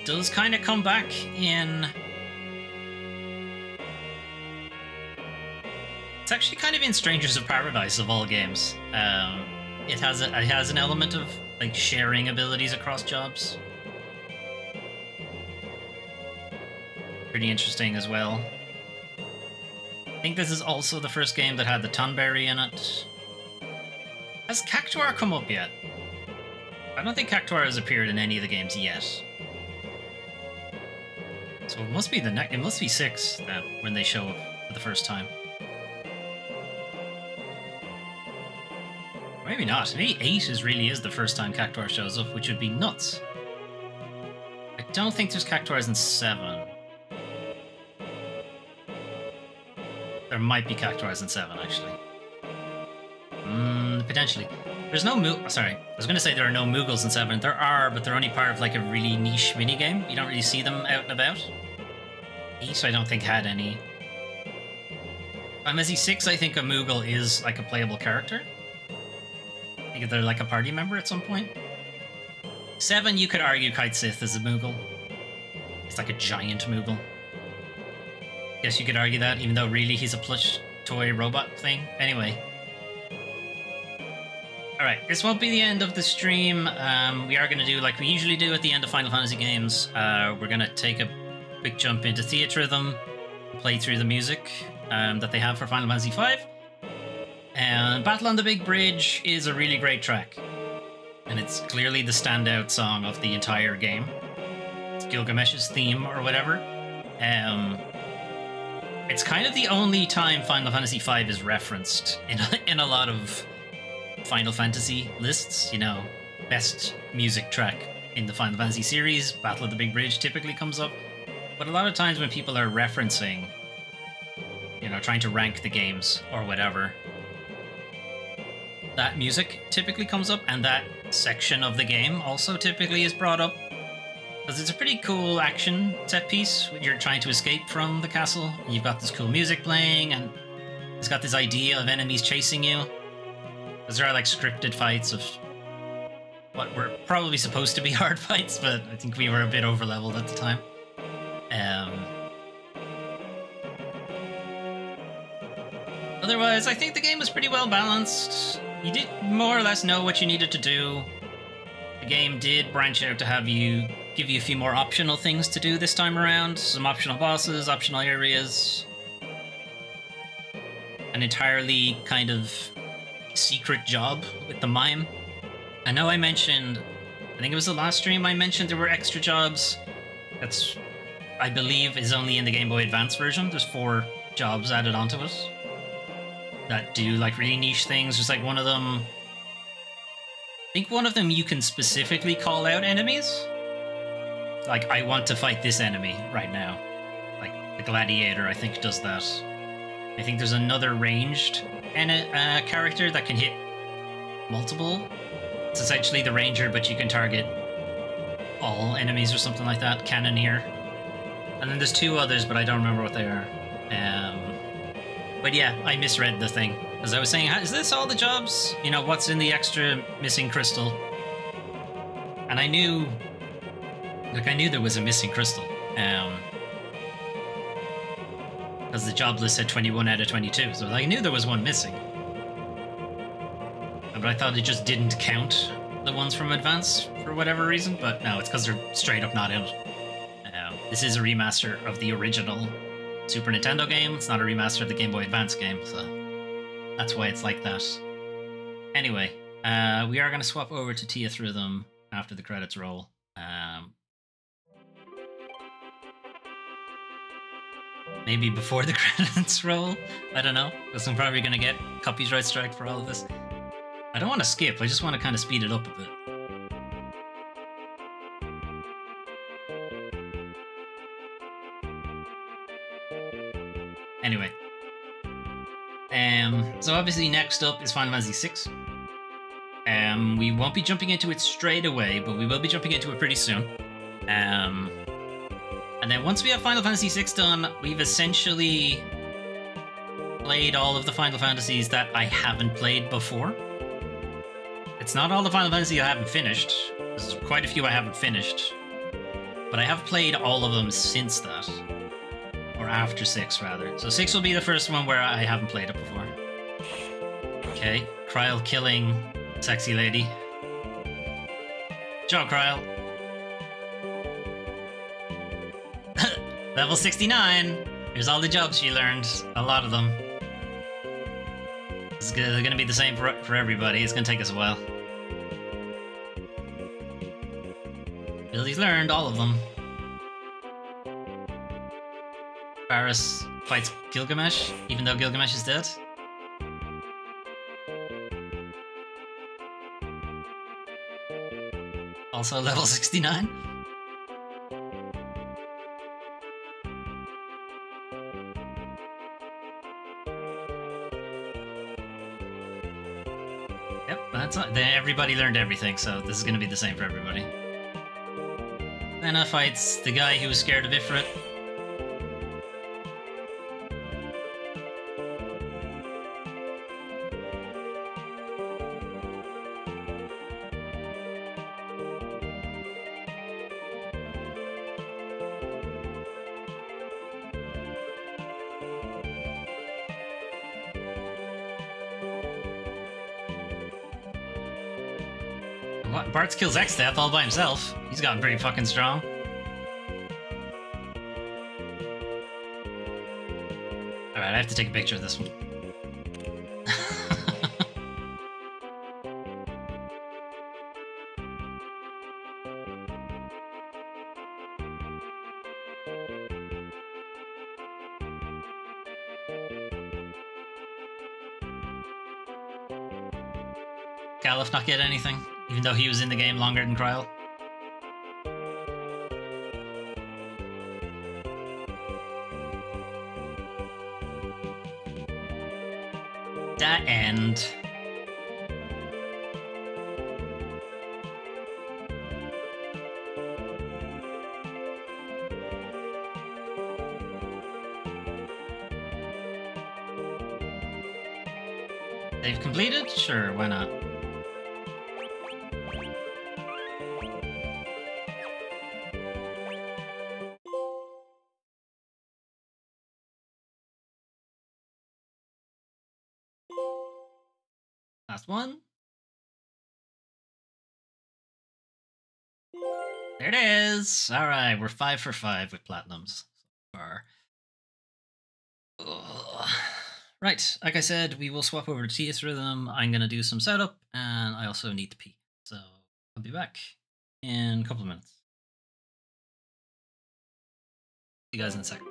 does kind of come back in... It's actually kind of in Strangers of Paradise of all games. It has an element of like sharing abilities across jobs. Pretty interesting as well. I think this is also the first game that had the Tunberry in it. Has Cactuar come up yet? I don't think Cactuar has appeared in any of the games yet. So it must be it must be 6 when they show up for the first time. Maybe not. Maybe 8 really is the first time Cactuar shows up, which would be nuts. I don't think there's Cactuars in 7. There might be Cactuars in 7, actually. Potentially. There's no sorry, I was going to say there are no Moogles in 7. There are, but they're only part of like a really niche minigame. You don't really see them out and about. 8, I don't think had any. Final Fantasy 6, I think a Moogle is like a playable character. I think they're like a party member at some point. 7, you could argue Kite Sith is a Moogle. It's like a giant Moogle. Guess you could argue that, even though really he's a plush toy robot thing. Anyway. Alright, this won't be the end of the stream. We are going to do like we usually do at the end of Final Fantasy games. We're going to take a quick jump into Theatrhythm, play through the music that they have for Final Fantasy V. And Battle on the Big Bridge is a really great track. And it's clearly the standout song of the entire game. It's Gilgamesh's theme or whatever. It's kind of the only time Final Fantasy V is referenced in a lot of Final Fantasy lists. You know, best music track in the Final Fantasy series, Battle of the Big Bridge typically comes up. But a lot of times when people are referencing, you know, trying to rank the games or whatever, that music typically comes up, and that section of the game also typically is brought up. Because it's a pretty cool action set piece when you're trying to escape from the castle. And you've got this cool music playing, and it's got this idea of enemies chasing you. Because there are like scripted fights of what were probably supposed to be hard fights, but I think we were a bit over-leveled at the time. Otherwise, I think the game was pretty well balanced. You did more or less know what you needed to do. The game did branch out to give you a few more optional things to do this time around. Some optional bosses, optional areas. An entirely kind of secret job with the mime. I know I mentioned, I think it was the last stream I mentioned there were extra jobs. That's, I believe, is only in the Game Boy Advance version. There's 4 jobs added onto it that do like really niche things. There's like one of them, I think one of them you can specifically call out enemies. Like, I want to fight this enemy right now. Like, the Gladiator, I think, does that. I think there's another ranged character that can hit multiple. It's essentially the Ranger, but you can target all enemies or something like that. Cannoneer. And then there's 2 others, but I don't remember what they are. But yeah, I misread the thing. As I was saying, is this all the jobs? You know, what's in the extra missing crystal? And I knew... Like, I knew there was a missing crystal. Because the job list said 21 out of 22, so I knew there was one missing. But I thought it just didn't count the ones from Advance for whatever reason, but no, it's because they're straight up not in it. This is a remaster of the original Super Nintendo game. It's not a remaster of the Game Boy Advance game, so that's why it's like that. Anyway, we are going to swap over to Theatrhythm after the credits roll. Maybe before the credits roll? I don't know, because I'm probably going to get copyright strike for all of this. I don't want to skip, I just want to kind of speed it up a bit. Anyway. So obviously next up is Final Fantasy VI. We won't be jumping into it straight away, but we will be jumping into it pretty soon. And then once we have Final Fantasy VI done, we've essentially played all of the Final Fantasies that I haven't played before. It's not all the Final Fantasy I haven't finished. There's quite a few I haven't finished. But I have played all of them since that. Or after 6, rather. So 6 will be the first one where I haven't played it before. Okay, Kryl killing sexy lady. Joe Kryl. Level 69. Here's all the jobs she learned. A lot of them. It's gonna be the same for everybody. It's gonna take us a while. Billy's learned all of them. Faris fights Gilgamesh, even though Gilgamesh is dead. Also level 69. Yep, that's not, then everybody learned everything, so this is gonna be the same for everybody. Lena fights the guy who was scared of Ifrit. What? Bartz kills X-Death all by himself. He's gotten pretty fucking strong. Alright, I have to take a picture of this one. Galuf not get anything, even though he was in the game longer than Kryl. That end. They've completed? Sure, why not? Last one. There it is. All right, we're 5 for 5 with platinums so far. Ugh. Right, like I said, we will swap over to TS Rhythm. I'm going to do some setup, and I also need to pee. So I'll be back in a couple of minutes. See you guys in a second.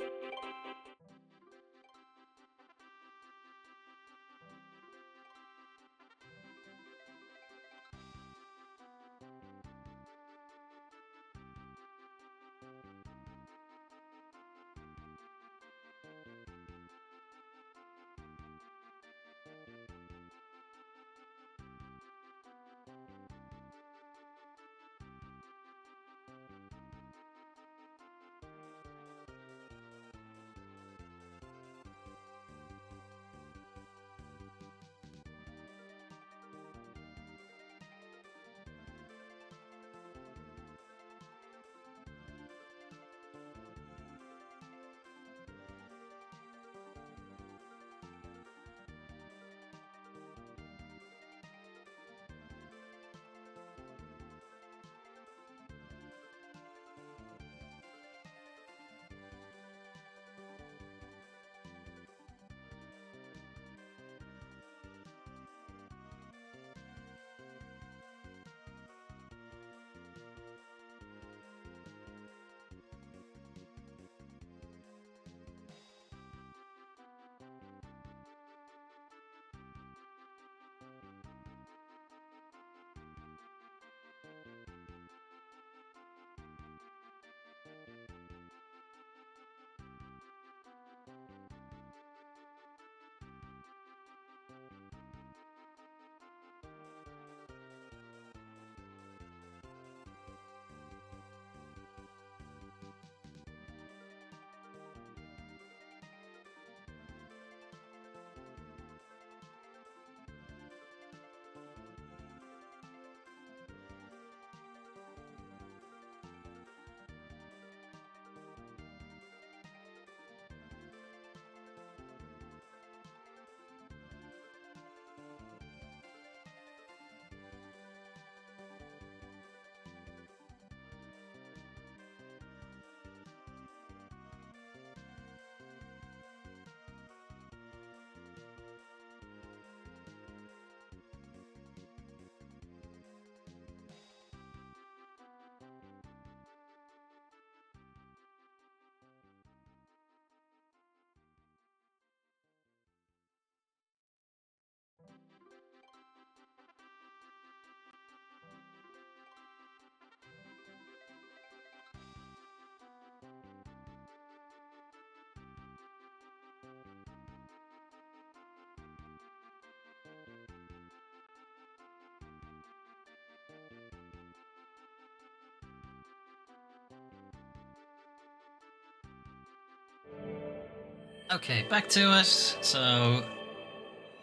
Okay, back to it. So,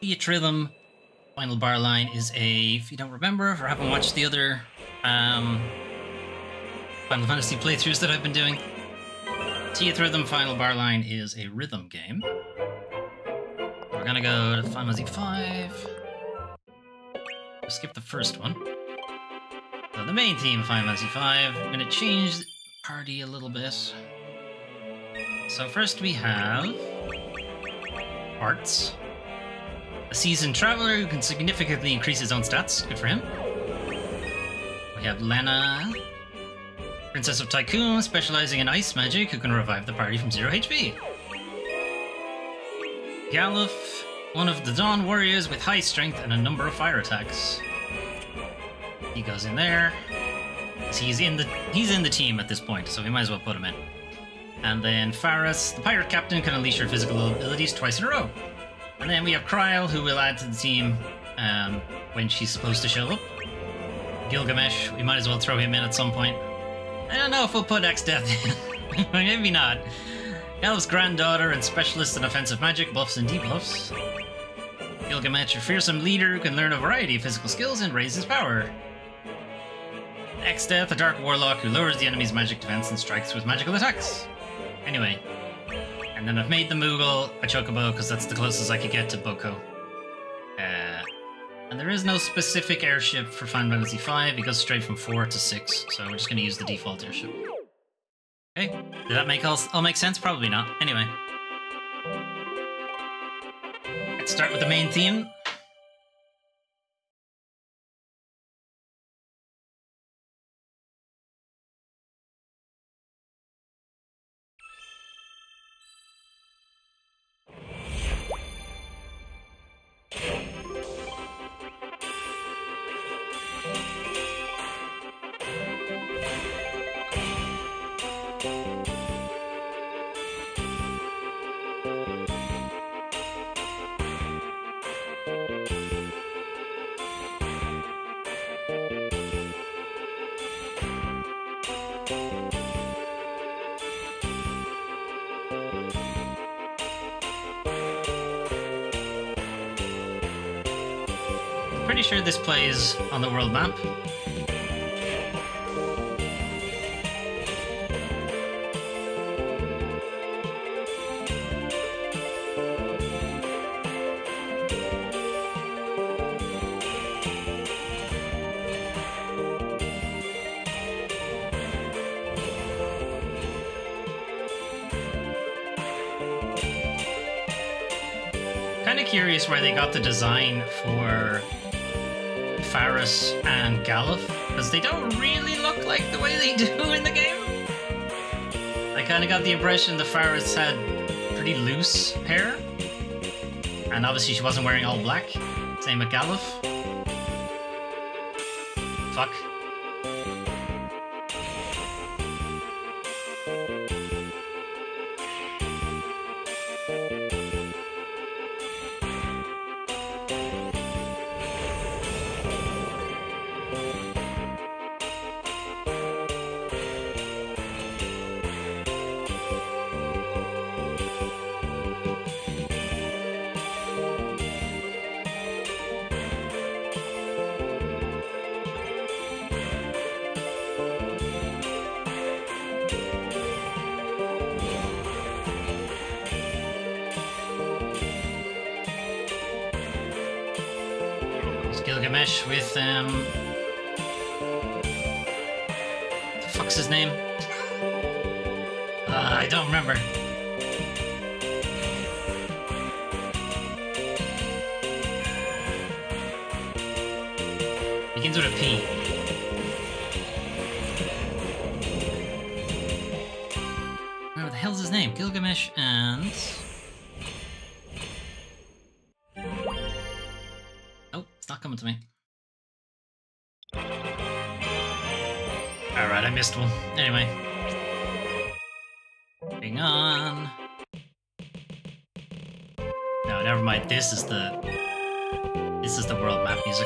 Theatrhythm Final Bar Line is a, if you don't remember, or haven't watched the other Final Fantasy playthroughs that I've been doing, Theatrhythm Final Bar Line is a rhythm game. We're gonna go to Final Fantasy 5. We'll skip the first one. So the main theme of Final Fantasy 5. I'm gonna change the party a little bit. So first we have Arts, a seasoned traveler who can significantly increase his own stats. Good for him. We have Lena, Princess of Tycoon, specializing in ice magic, who can revive the party from 0 HP. Galuf, one of the Dawn warriors with high strength and a number of fire attacks. He goes in there. He's in the team at this point, so we might as well put him in. And then Faris, the pirate captain, can unleash her physical abilities twice in a row. And then we have Kryl, who will add to the team when she's supposed to show up. Gilgamesh, we might as well throw him in at some point. I don't know if we'll put Exdeath in. Maybe not. Galuf's granddaughter and specialist in offensive magic, buffs and debuffs. Gilgamesh, a fearsome leader who can learn a variety of physical skills and raise his power. Exdeath, a dark warlock who lowers the enemy's magic defense and strikes with magical attacks. Anyway, and then I've made the Moogle a Chocobo because that's the closest I could get to Boko. And there is no specific airship for Final Fantasy V. It goes straight from 4 to 6, so we're just going to use the default airship. Okay, did that make all make sense? Probably not. Anyway, let's start with the main theme. Pretty sure this plays on the world map. Kind of curious where they got the design for Faris and Galuf, because they don't really look like the way they do in the game. I kind of got the impression the Faris had pretty loose hair, and obviously she wasn't wearing all black. Same with Galuf. Fuck. Gilgamesh with, what the fuck's his name? I don't remember. Begins with a P. What the hell's his name? Gilgamesh and... Not coming to me. Alright, I missed one. Anyway. Moving on. No, never mind. This is the world map music.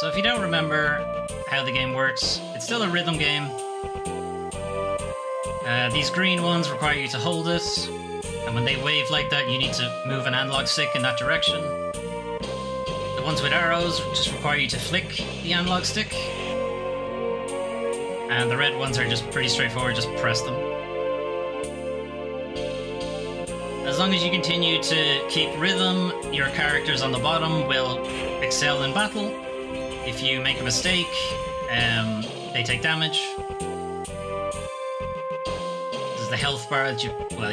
So if you don't remember how the game works, it's still a rhythm game. These green ones require you to hold it, and when they wave like that, you need to move an analog stick in that direction. The ones with arrows just require you to flick the analog stick. And the red ones are just pretty straightforward, just press them. As long as you continue to keep rhythm, your characters on the bottom will excel in battle. If you make a mistake, they take damage. This is the health bar that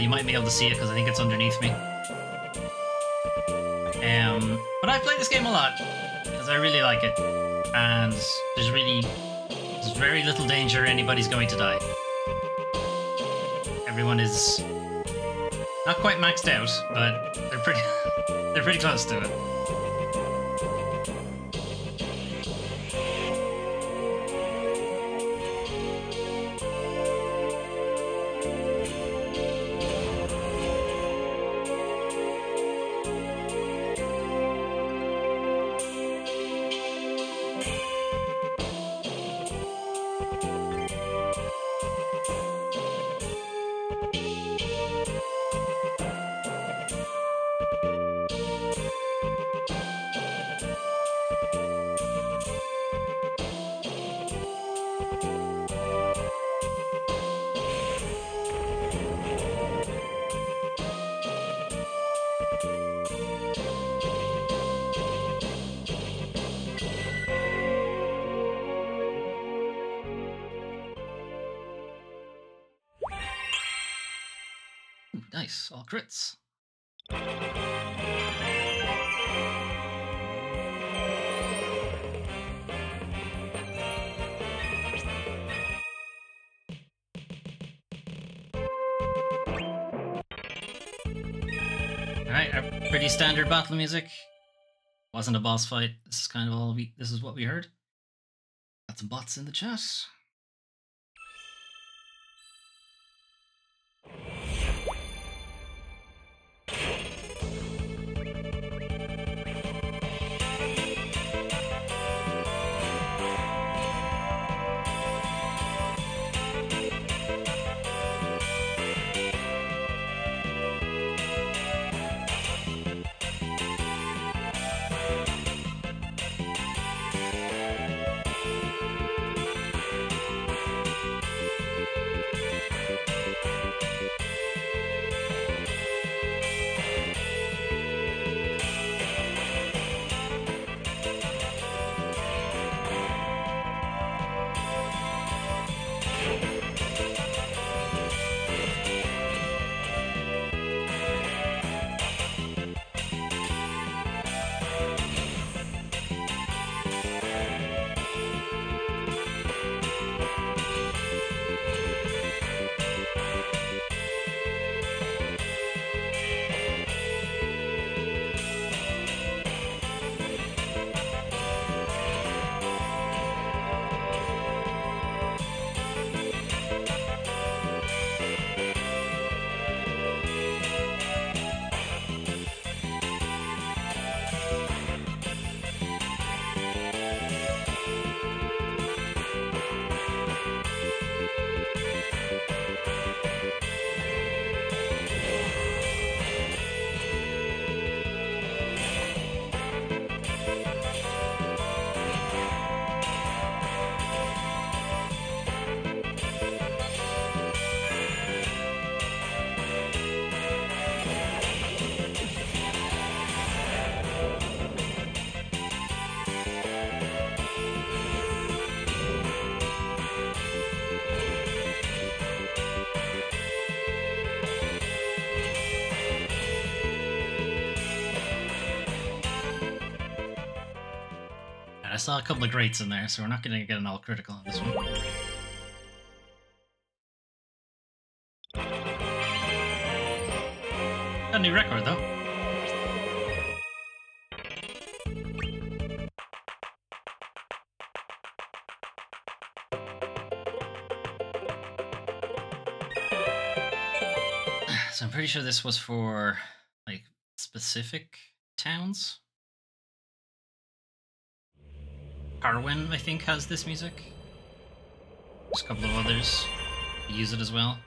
you might be able to see it because I think it's underneath me. But I've played this game a lot because I really like it, and there's very little danger anybody's going to die. Everyone is not quite maxed out, but they're pretty close to it. Nice, all crits. Alright, a pretty standard battle music. Wasn't a boss fight. This is kind of this is what we heard. Got some bots in the chat. I saw a couple of greats in there, so we're not going to get an all critical on this one. Got a new record, though. So I'm pretty sure this was for, like, specific towns. Harwin, I think, has this music. There's a couple of others who use it as well.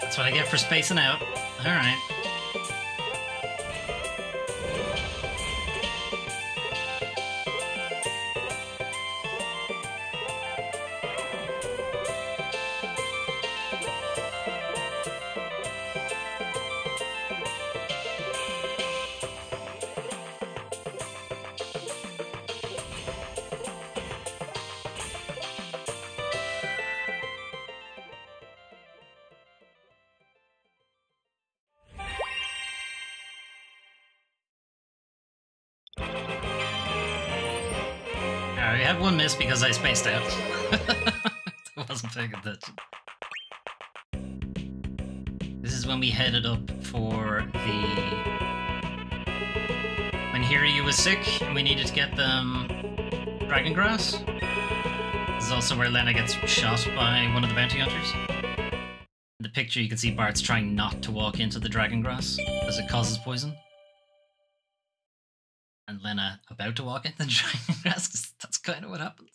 That's what I get for spacing out. Alright. I have one miss because I spaced out. I wasn't paying attention. This is when we headed up for the... when Hiryu was sick and we needed to get them Dragon Grass. This is also where Lena gets shot by one of the bounty hunters. In the picture you can see Bart's trying not to walk into the Dragon Grass because it causes poison. And Lena about to walk into the Dragon Grass, 'cause that's kind of what happens.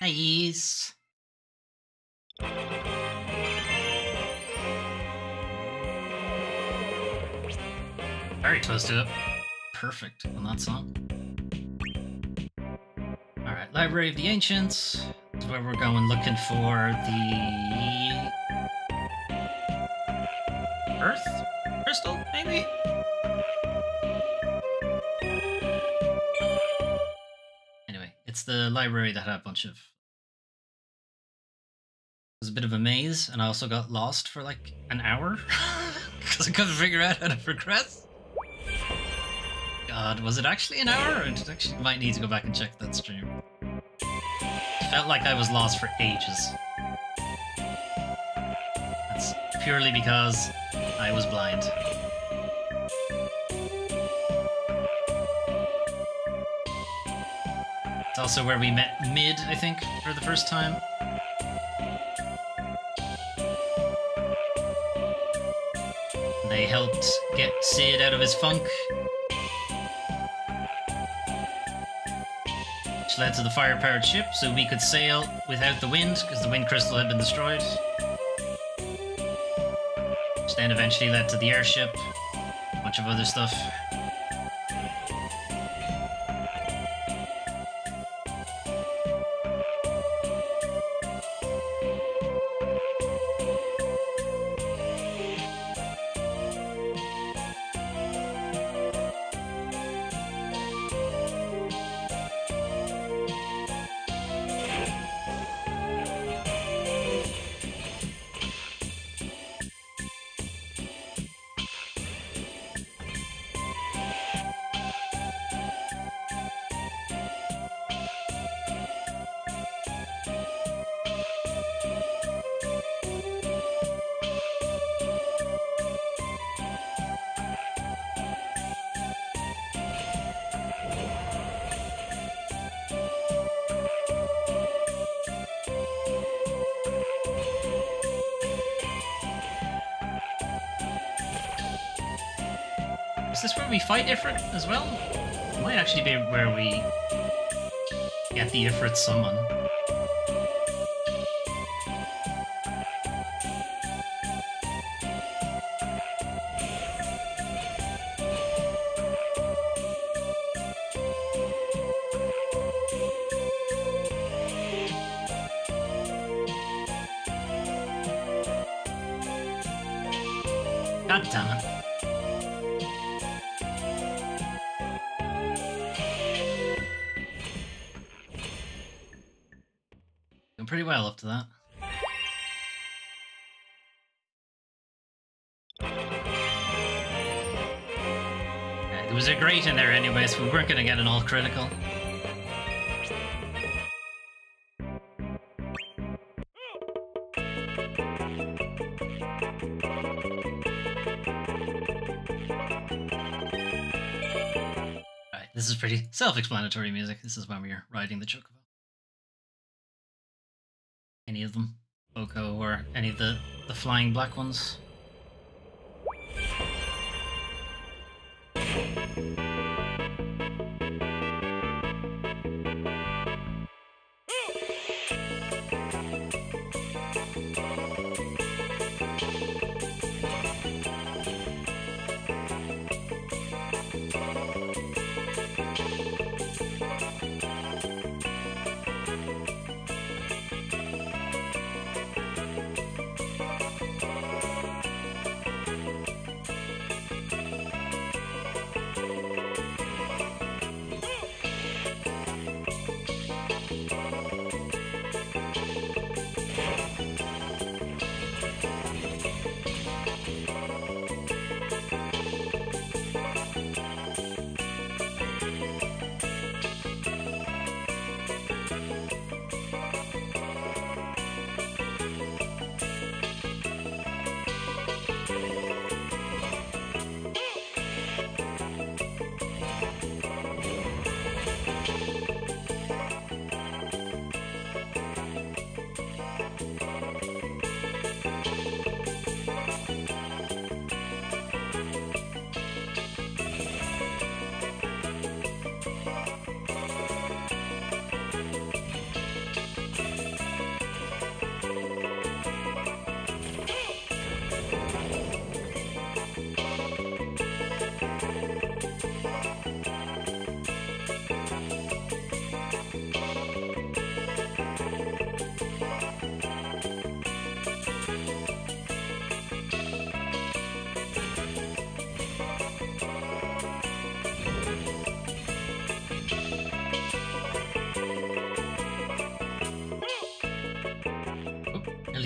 Nice. Very close to it. Perfect on that song. Alright, Library of the Ancients. This is where we're going looking for the... Earth? Crystal, maybe? Anyway, it's the library that had a bunch of... It was a bit of a maze, and I also got lost for like an hour because I couldn't figure out how to progress. God, was it actually an hour? I actually might need to go back and check that stream. felt like I was lost for ages. That's purely because I was blind. It's also where we met Mid, I think, for the first time. They helped get Sid out of his funk, which led to the fire-powered ship, so we could sail without the wind, because the wind crystal had been destroyed. Which then eventually led to the airship, a bunch of other stuff. Is this where we fight Ifrit as well? It might actually be where we get the Ifrit summon. God damn it. Pretty well up to that. There was a great in there anyway, so we weren't going to get an all critical. Right, this is pretty self-explanatory music. This is when we are riding the Chocobo. Any of them, Oko or any of the flying black ones.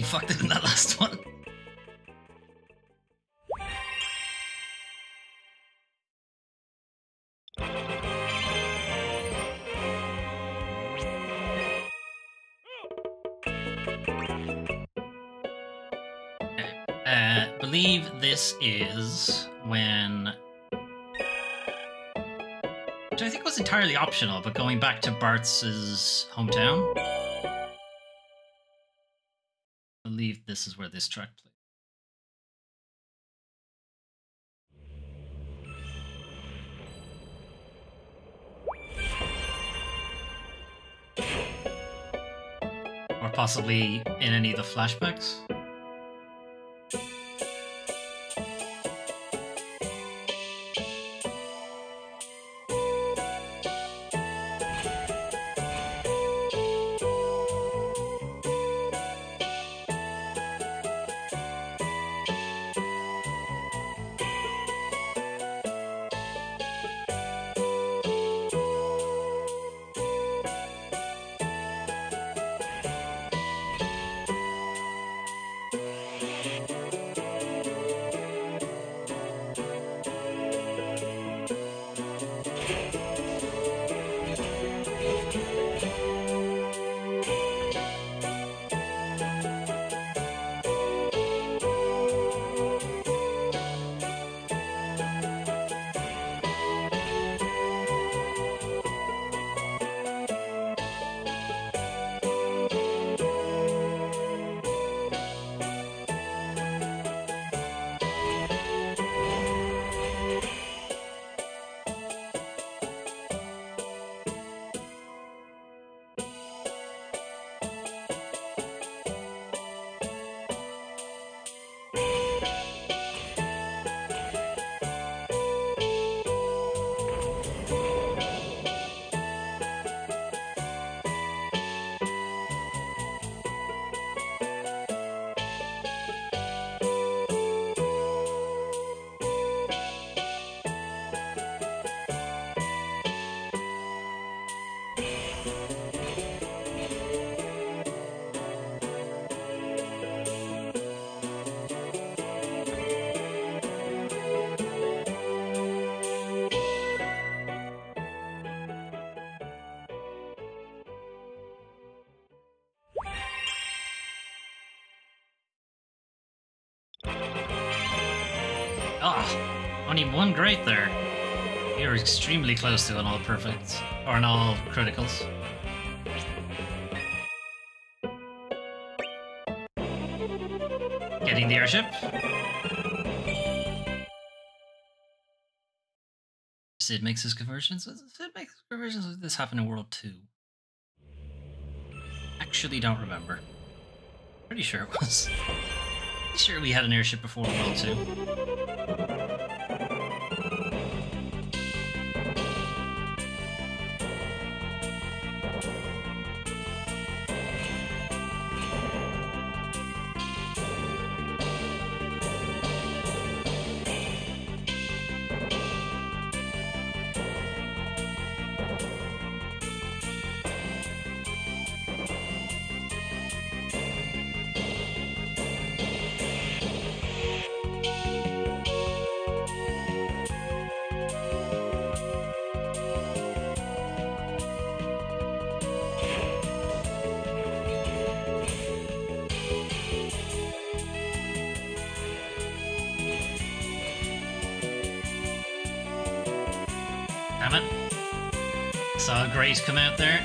Fucked it in that last one. Believe this is when... which I think was entirely optional, but going back to Bartz's hometown. I believe this is where this track plays. Or possibly in any of the flashbacks. Ah, only one great there. You're extremely close to an all perfect, or an all criticals. Getting the airship. Sid makes his conversions. Sid makes his conversions. Did this happen in World 2? Actually, don't remember. Pretty sure it was. Pretty sure we had an airship before World 2. Damn it. Saw Grace come out there.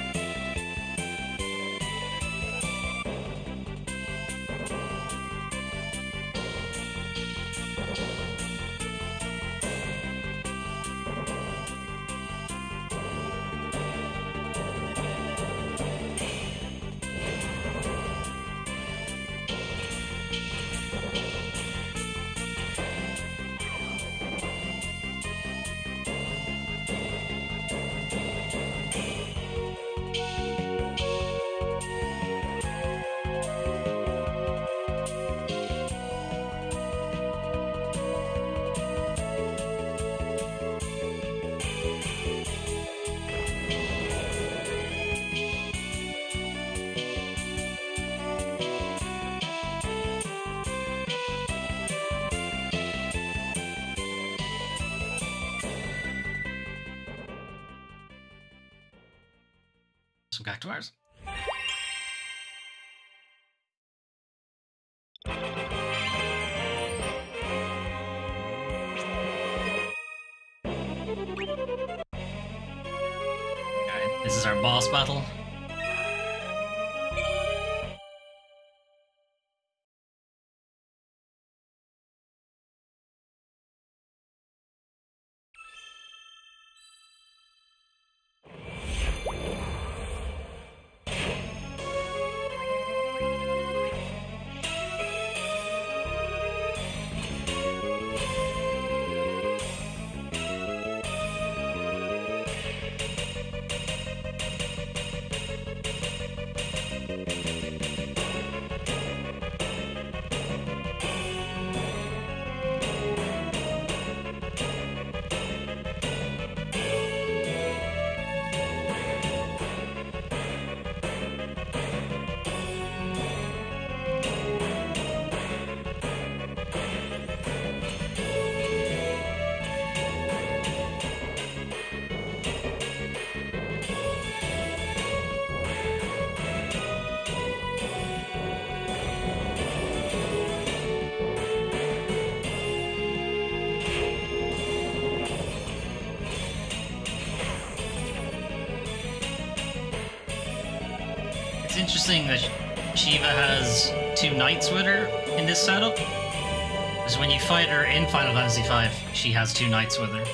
Some cactuars. is our boss battle. It's interesting that Shiva has 2 knights with her in this setup. Because when you fight her in Final Fantasy V, she has 2 knights with her.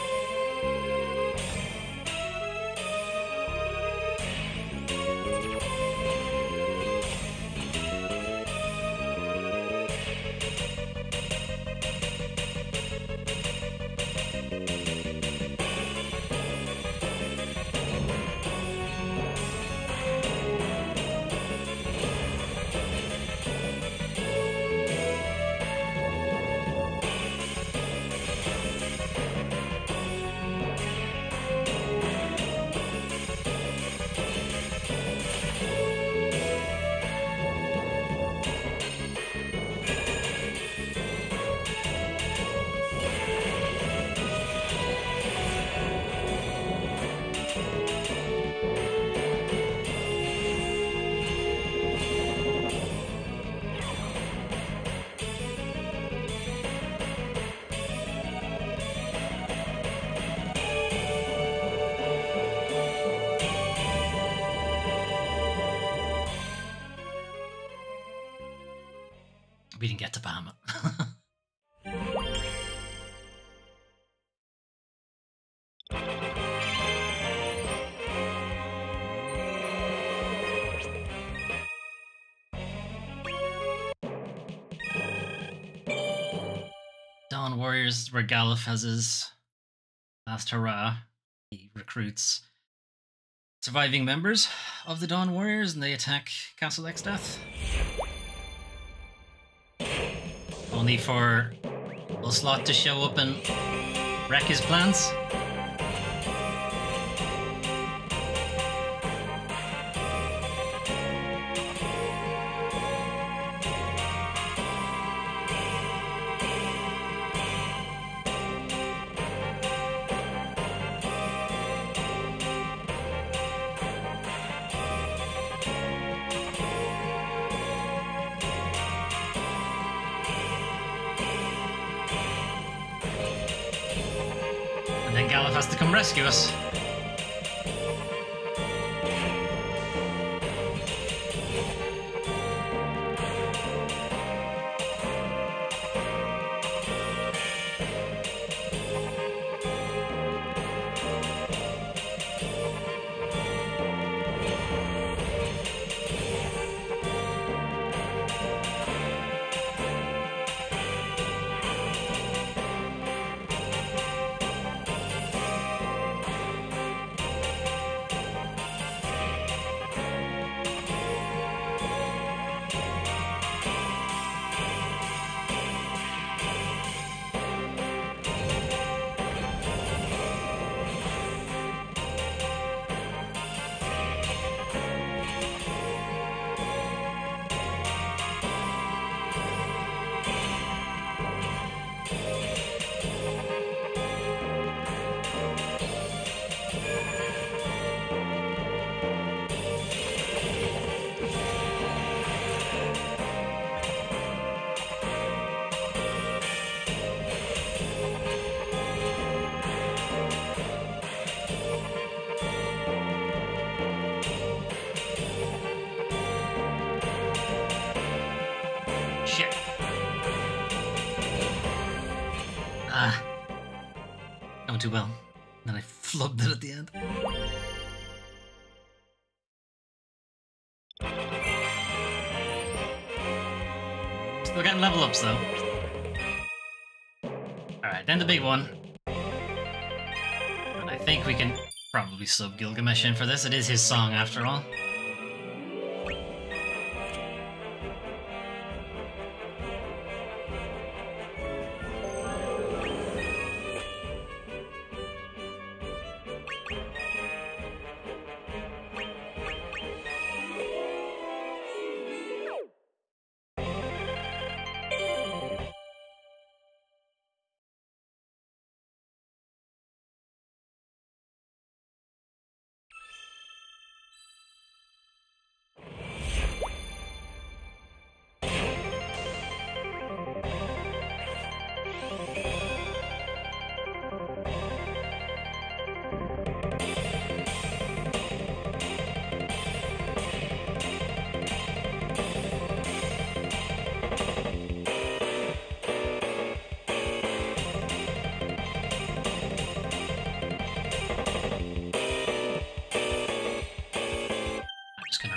We didn't get to Bahamut. Dawn Warriors, where Galuf has his last hurrah. He recruits surviving members of the Dawn Warriors and they attack Castle Exdeath. Only for Ocelot to show up and wreck his plans. And then Galuf has to come rescue us. Shit. Ah. Going too well. Then I flubbed it at the end. Still getting level ups though. Alright, then the big one. And I think we can probably sub Gilgamesh in for this. It is his song after all.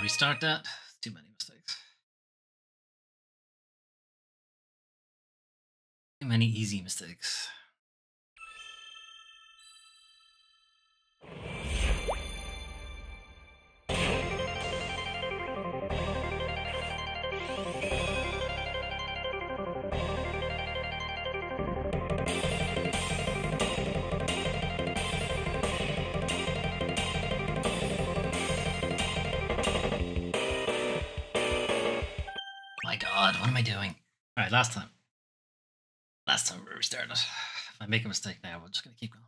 Restart that. Too many mistakes. Too many easy mistakes. God, what am I doing? Alright, last time. Last time we restarted. If I make a mistake now, we're just going to keep going.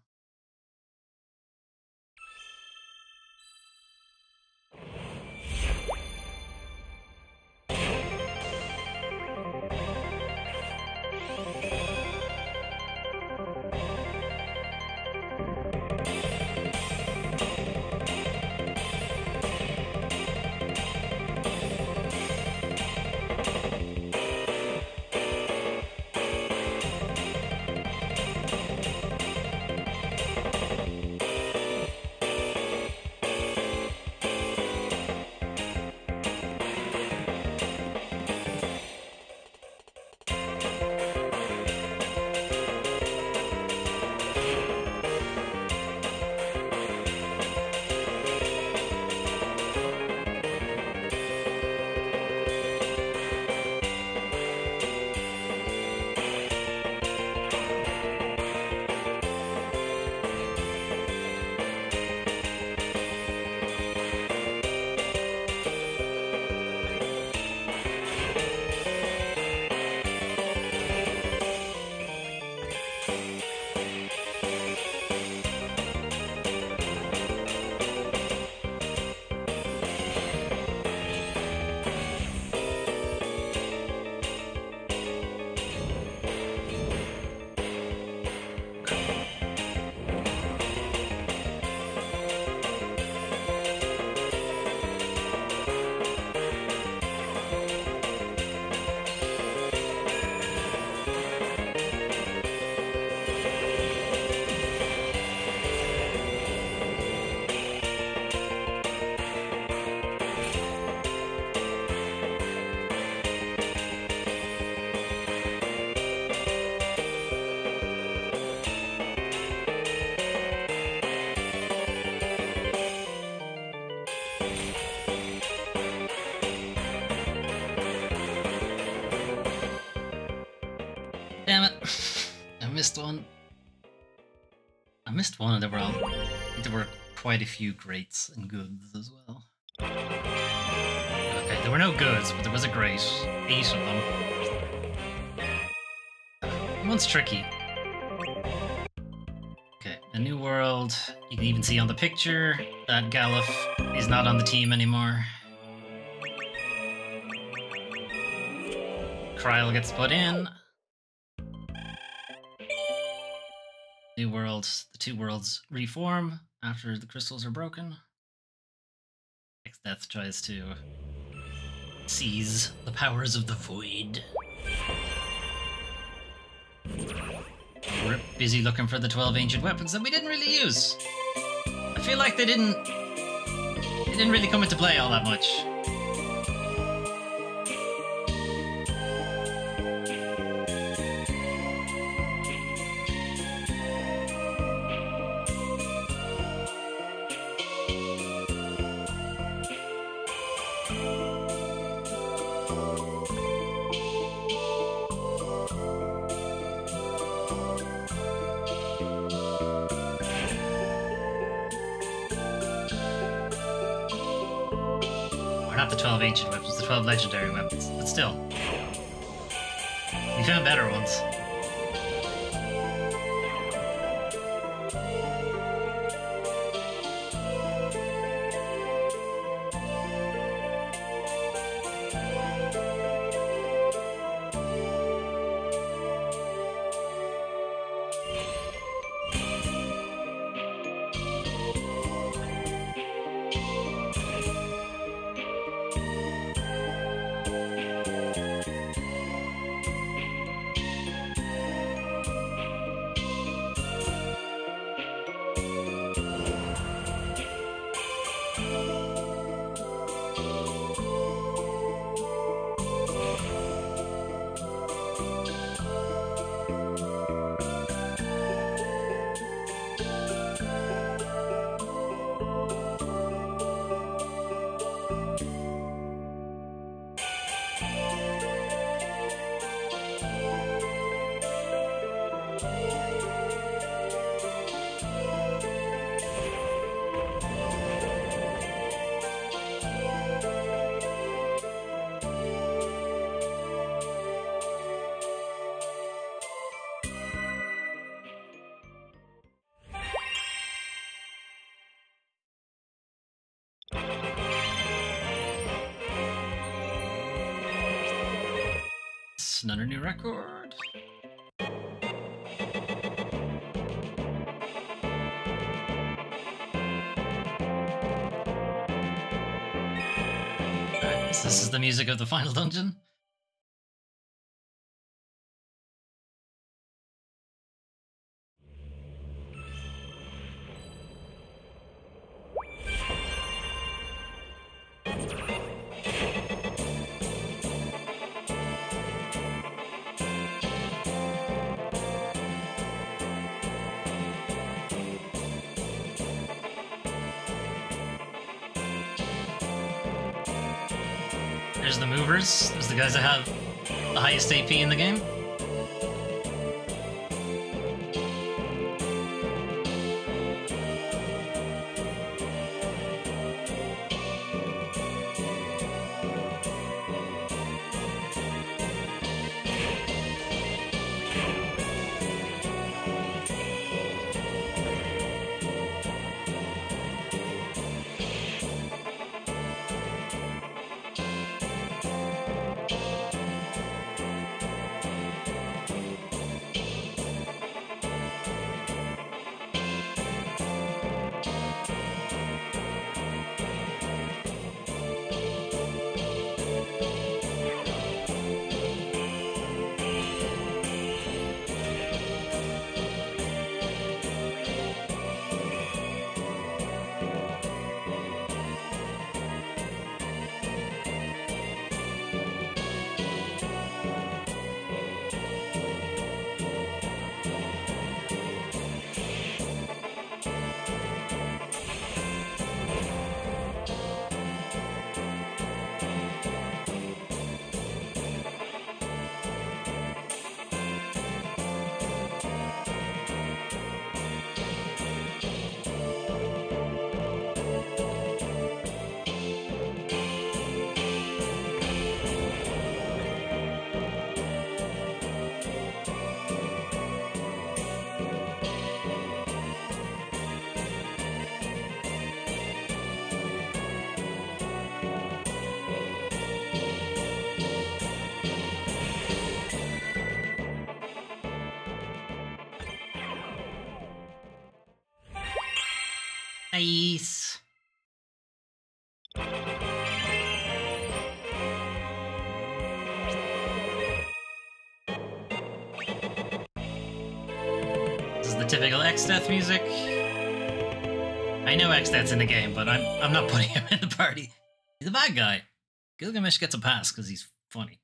Damn it. I missed one. I missed one and there were quite a few greats and goods as well. Okay, there were no goods, but there was a great. 8 of them. That one's tricky. Okay, a new world. You can even see on the picture that Galuf is not on the team anymore. Kryl gets put in. New worlds, the two worlds reform after the crystals are broken. Death tries to seize the powers of the void. We're busy looking for the 12 ancient weapons that we didn't really use. I feel like they didn't really come into play all that much. Not the 12 ancient weapons, the 12 legendary weapons, but still. We found better ones. Another new record. Alright, so this is the music of the final dungeon. There's the movers. There's the guys that have the highest AP in the game. Nice. the typical Xdeath music. I know Xdeath's in the game, but I'm not putting him in the party. He's a bad guy. Gilgamesh gets a pass because he's funny.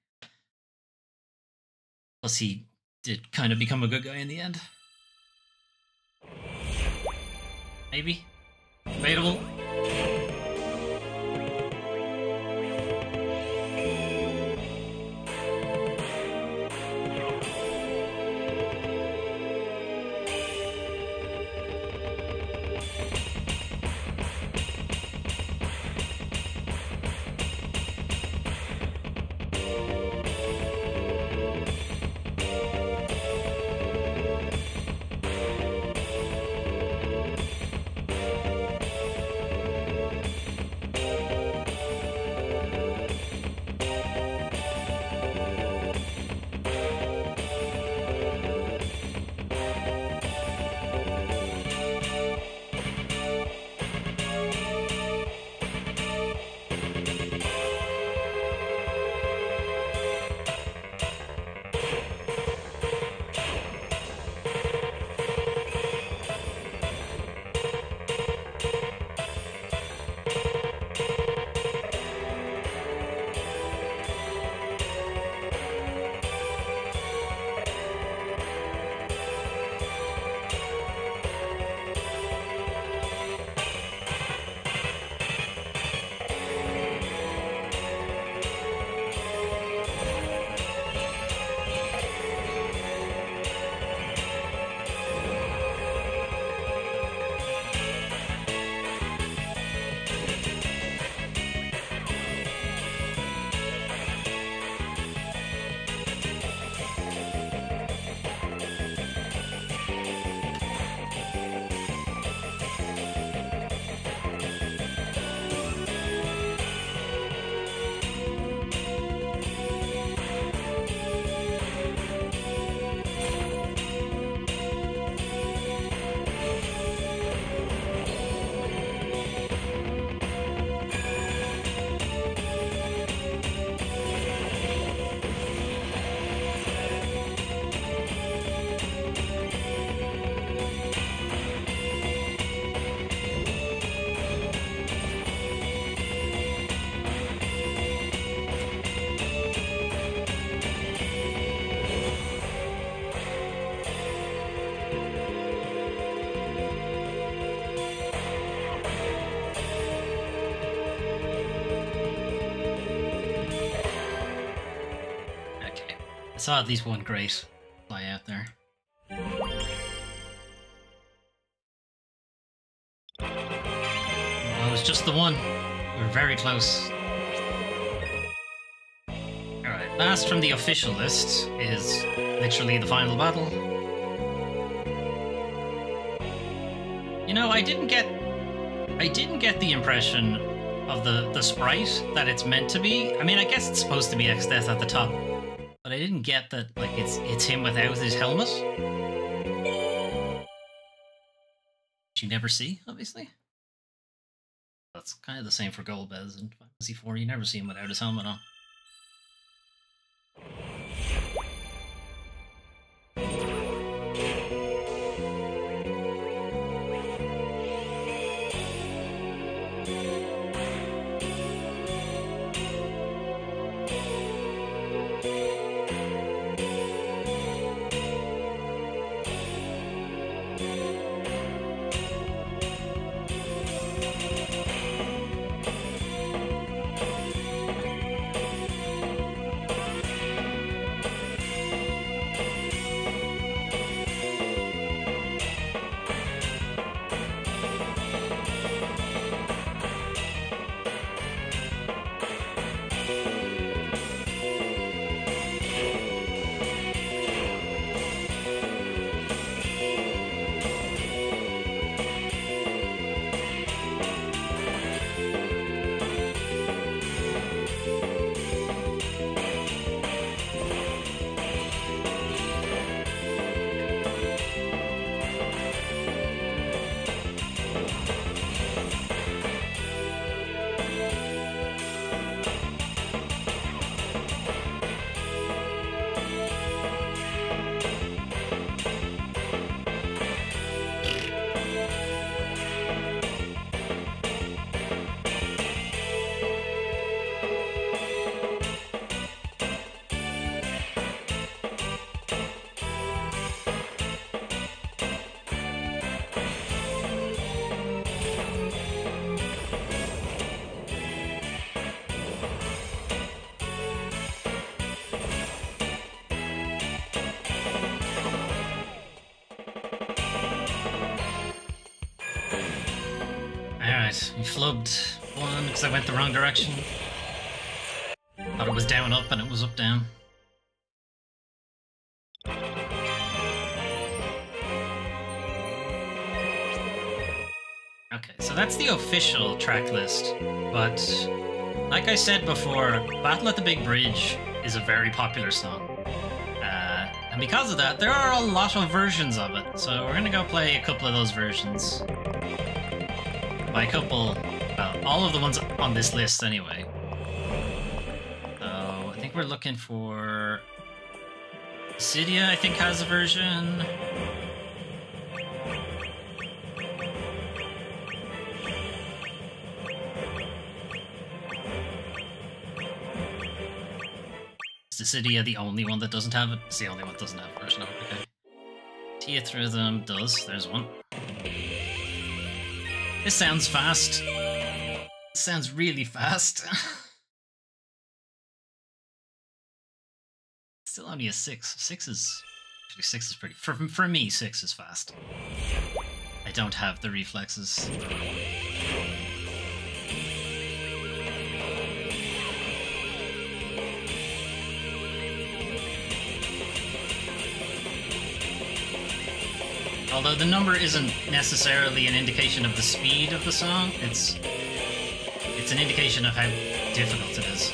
Plus, he did kind of become a good guy in the end. Maybe? Debatable? I saw at least one great fly out there. Well, it was just the one. We were very close. Alright, last from the official list is literally the final battle. You know, I didn't get the impression of the sprite that it's meant to be. I mean, I guess it's supposed to be Xdeath at the top. But I didn't get that, like, it's him without his helmet. Which you never see, obviously. That's kind of the same for Golbez in Fantasy 4. You never see him without his helmet on. Alright, we flubbed one because I went the wrong direction. Thought it was down up and it was up down. Okay, so that's the official track list, but like I said before, Battle at the Big Bridge is a very popular song. And because of that, there are a lot of versions of it, so we're gonna go play a couple of those versions. By a couple, well, all of the ones on this list anyway. So I think we're looking for... Cydia, I think, has a version. Is Cydia the only one that doesn't have it? It's the only one that doesn't have a version of it, okay. Teeth Rhythm does, there's one. This sounds fast. This sounds really fast. Still only a 6. 6 is... Actually, 6 is pretty... For me, 6 is fast. I don't have the reflexes. Although the number isn't necessarily an indication of the speed of the song, it's an indication of how difficult it is.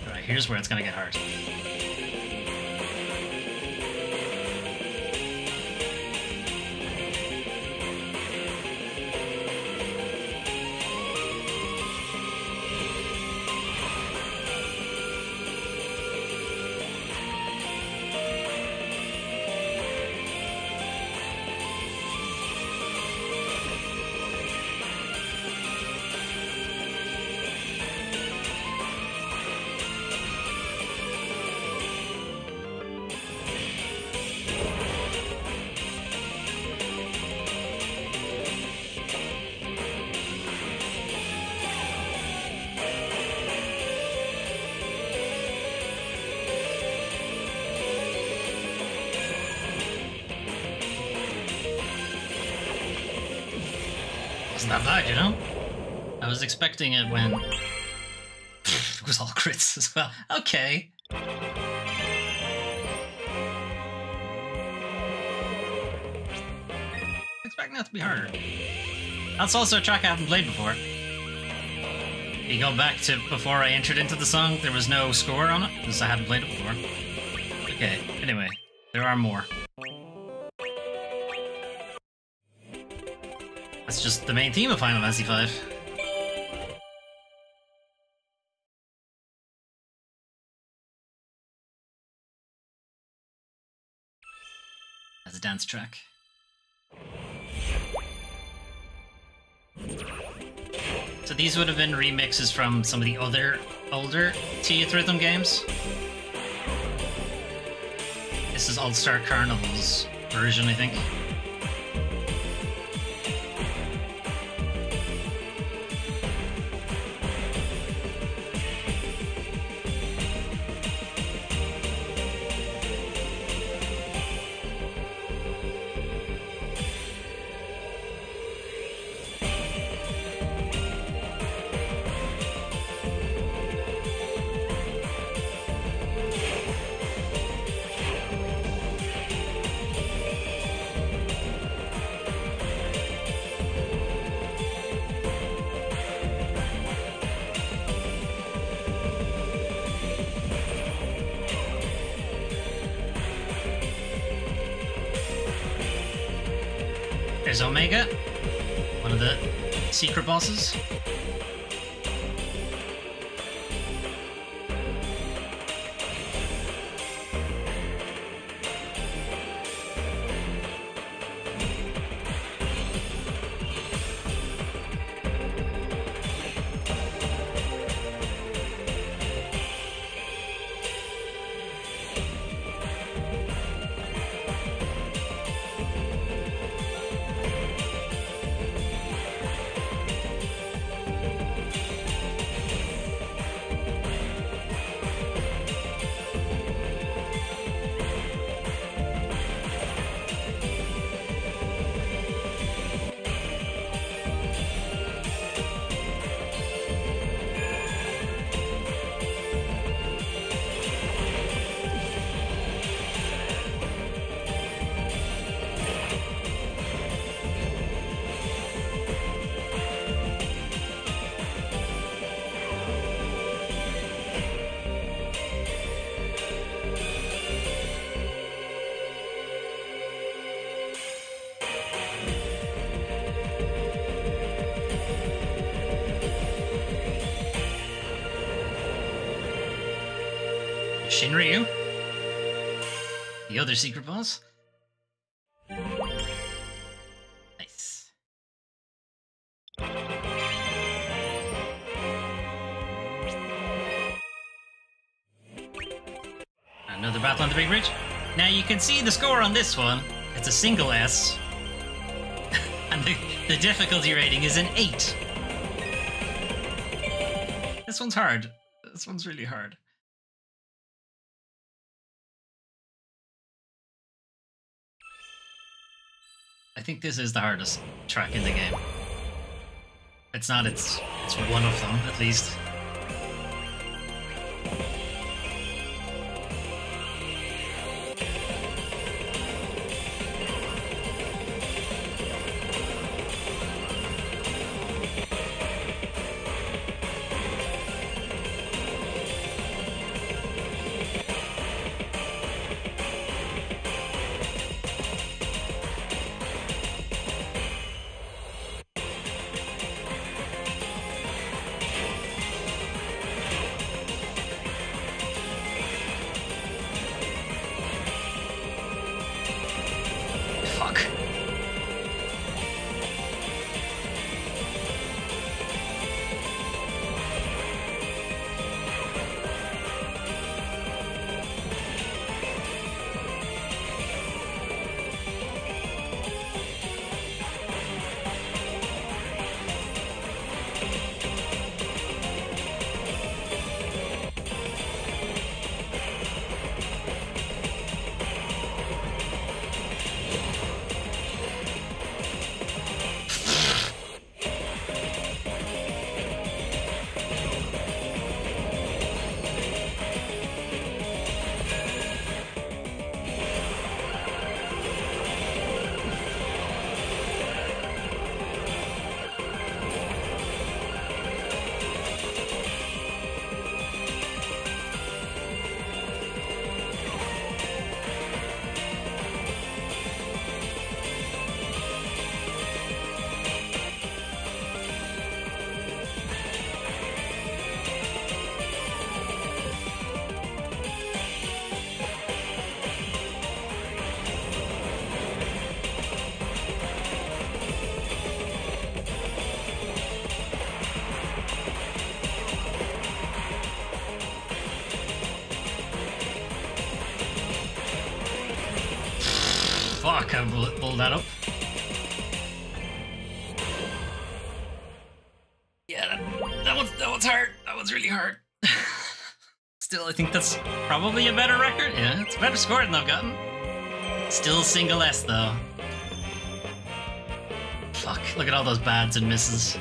Alright, here's where it's gonna get hard. Wasn't that bad, you know? I was expecting it when... it was all crits as well. Okay. Expecting that to be harder. That's also a track I haven't played before. If you go back to before I entered into the song, there was no score on it, because I hadn't played it before. Okay, anyway, there are more. That's just the main theme of Final Fantasy V. As a dance track. So these would have been remixes from some of the other older Teeth Rhythm games. This is All-Star Carnival's version, I think. There's Omega, one of the secret bosses. Shinryu, the other secret boss. Nice. Another battle on the big bridge. Now you can see the score on this one. It's a single S. And the difficulty rating is an 8. This one's hard. This one's really hard. I think this is the hardest track in the game. It's not, it's one of them, at least. Fuck. Fuck, I pulled that up. Yeah, that one's hard. That one's really hard. Still, I think that's probably a better record. Yeah, it's a better score than I've gotten. Still single S though. Fuck, look at all those bads and misses.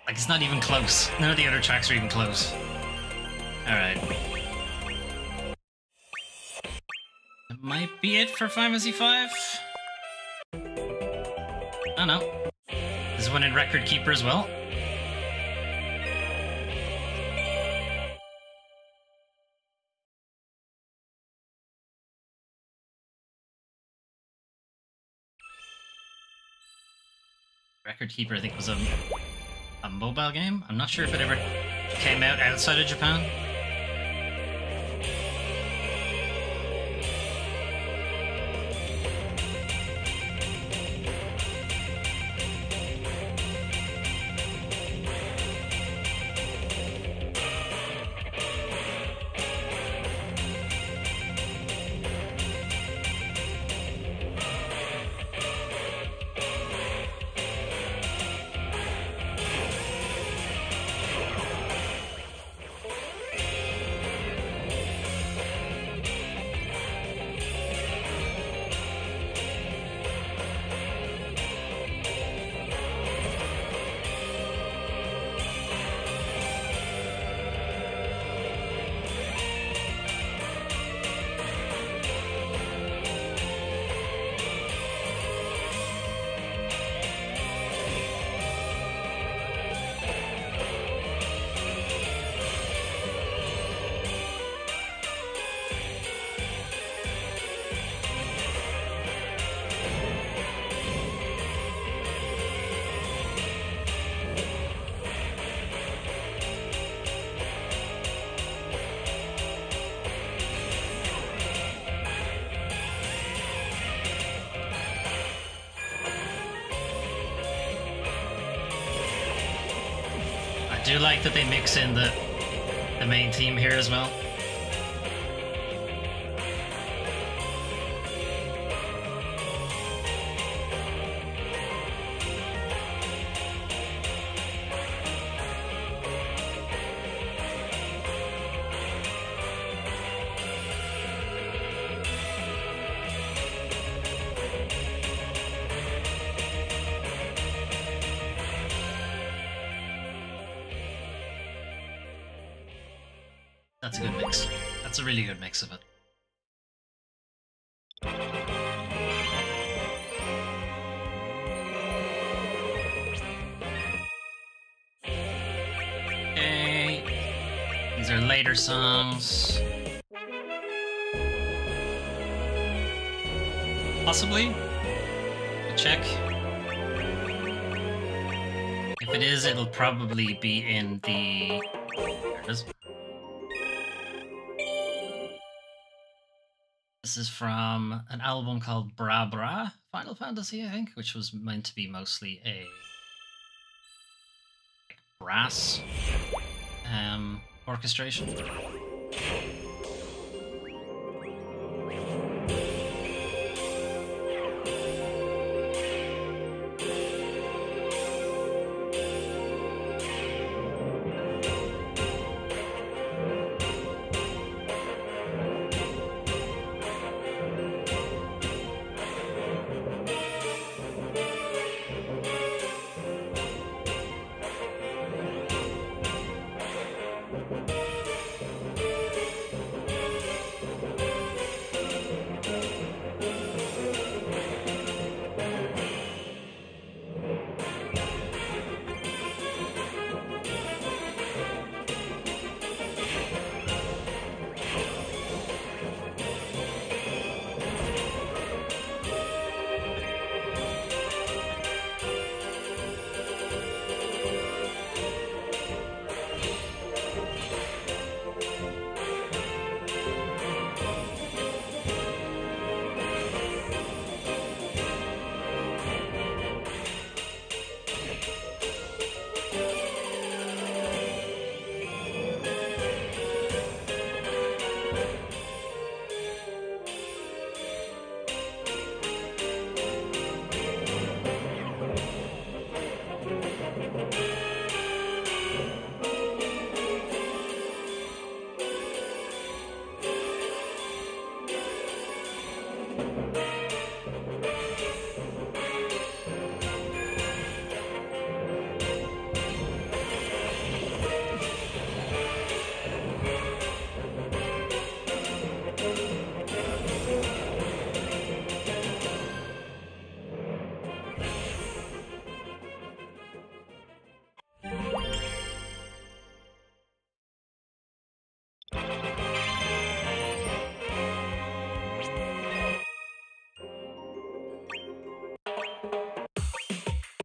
Like, it's not even close. None of the other tracks are even close. Alright. That might be it for Final Fantasy V. Oh no. There's one in Record Keeper as well. Record Keeper, I think, was a mobile game. I'm not sure if it ever came out outside of Japan. I do like that they mix in the main theme here as well. That's a good mix. That's a really good mix of it. Okay. These are later songs. Possibly. We'll check. If it is, it'll probably be in the... There it is. This is from an album called Bra Bra Final Fantasy, I think, which was meant to be mostly a brass orchestration.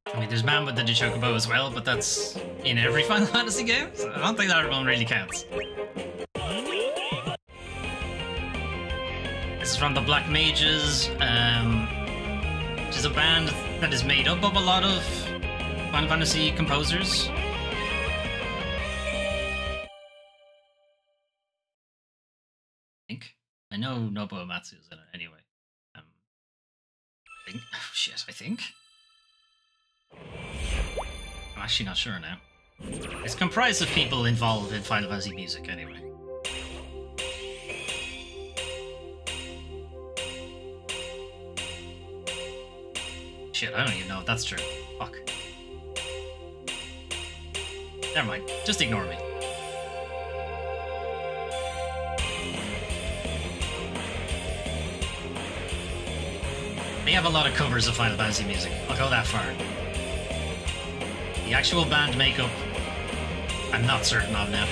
I mean, there's Man with the Chocobo as well, but that's in every Final Fantasy game, so I don't think that one really counts. This is from the Black Mages, which is a band that is made up of a lot of Final Fantasy composers. I think. I know Nobuo Uematsu is in it anyway. I think. Oh shit, I think. I'm actually not sure now. It's comprised of people involved in Final Fantasy music anyway. Shit, I don't even know if that's true. Fuck. Never mind. Just ignore me. They have a lot of covers of Final Fantasy music. I'll go that far. The actual band makeup, I'm not certain of now.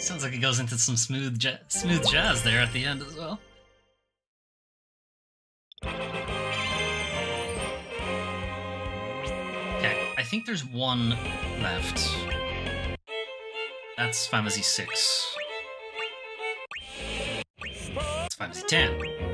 Sounds like it goes into some smooth jazz there at the end as well. Okay, I think there's one left. That's Final Fantasy 6. It's Final Fantasy 10.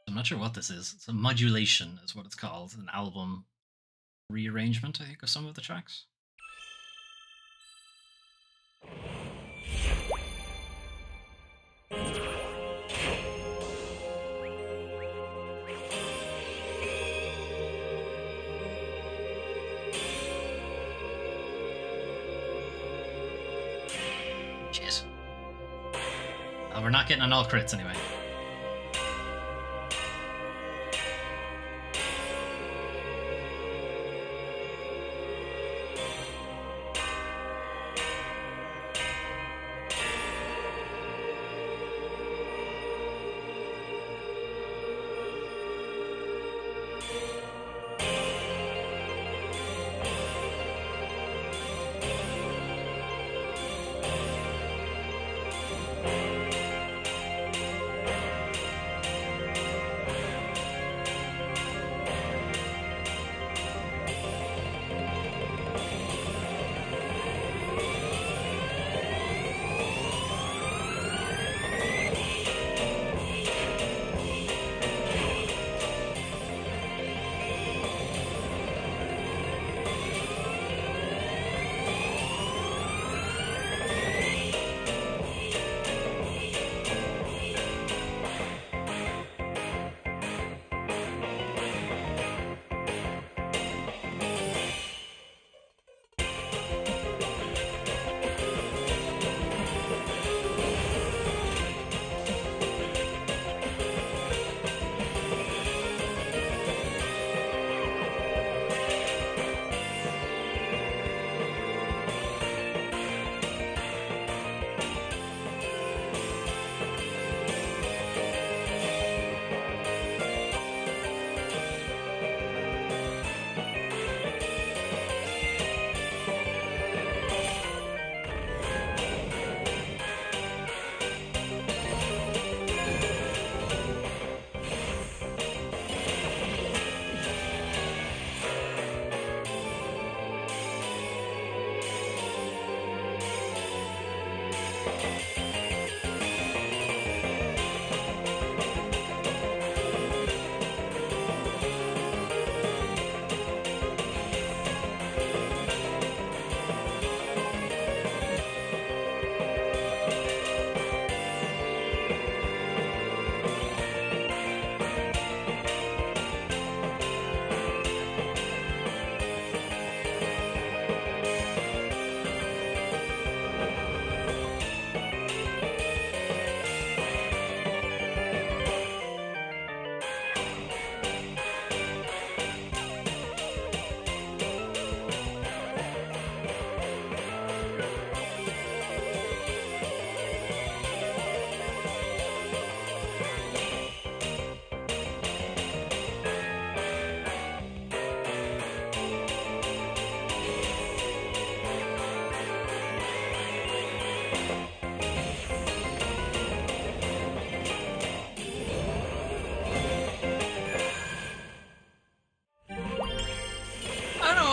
I'm not sure what this is. It's a modulation is what it's called. An album rearrangement, I think, of some of the tracks. Jeez. Oh, we're not getting on all crits anyway.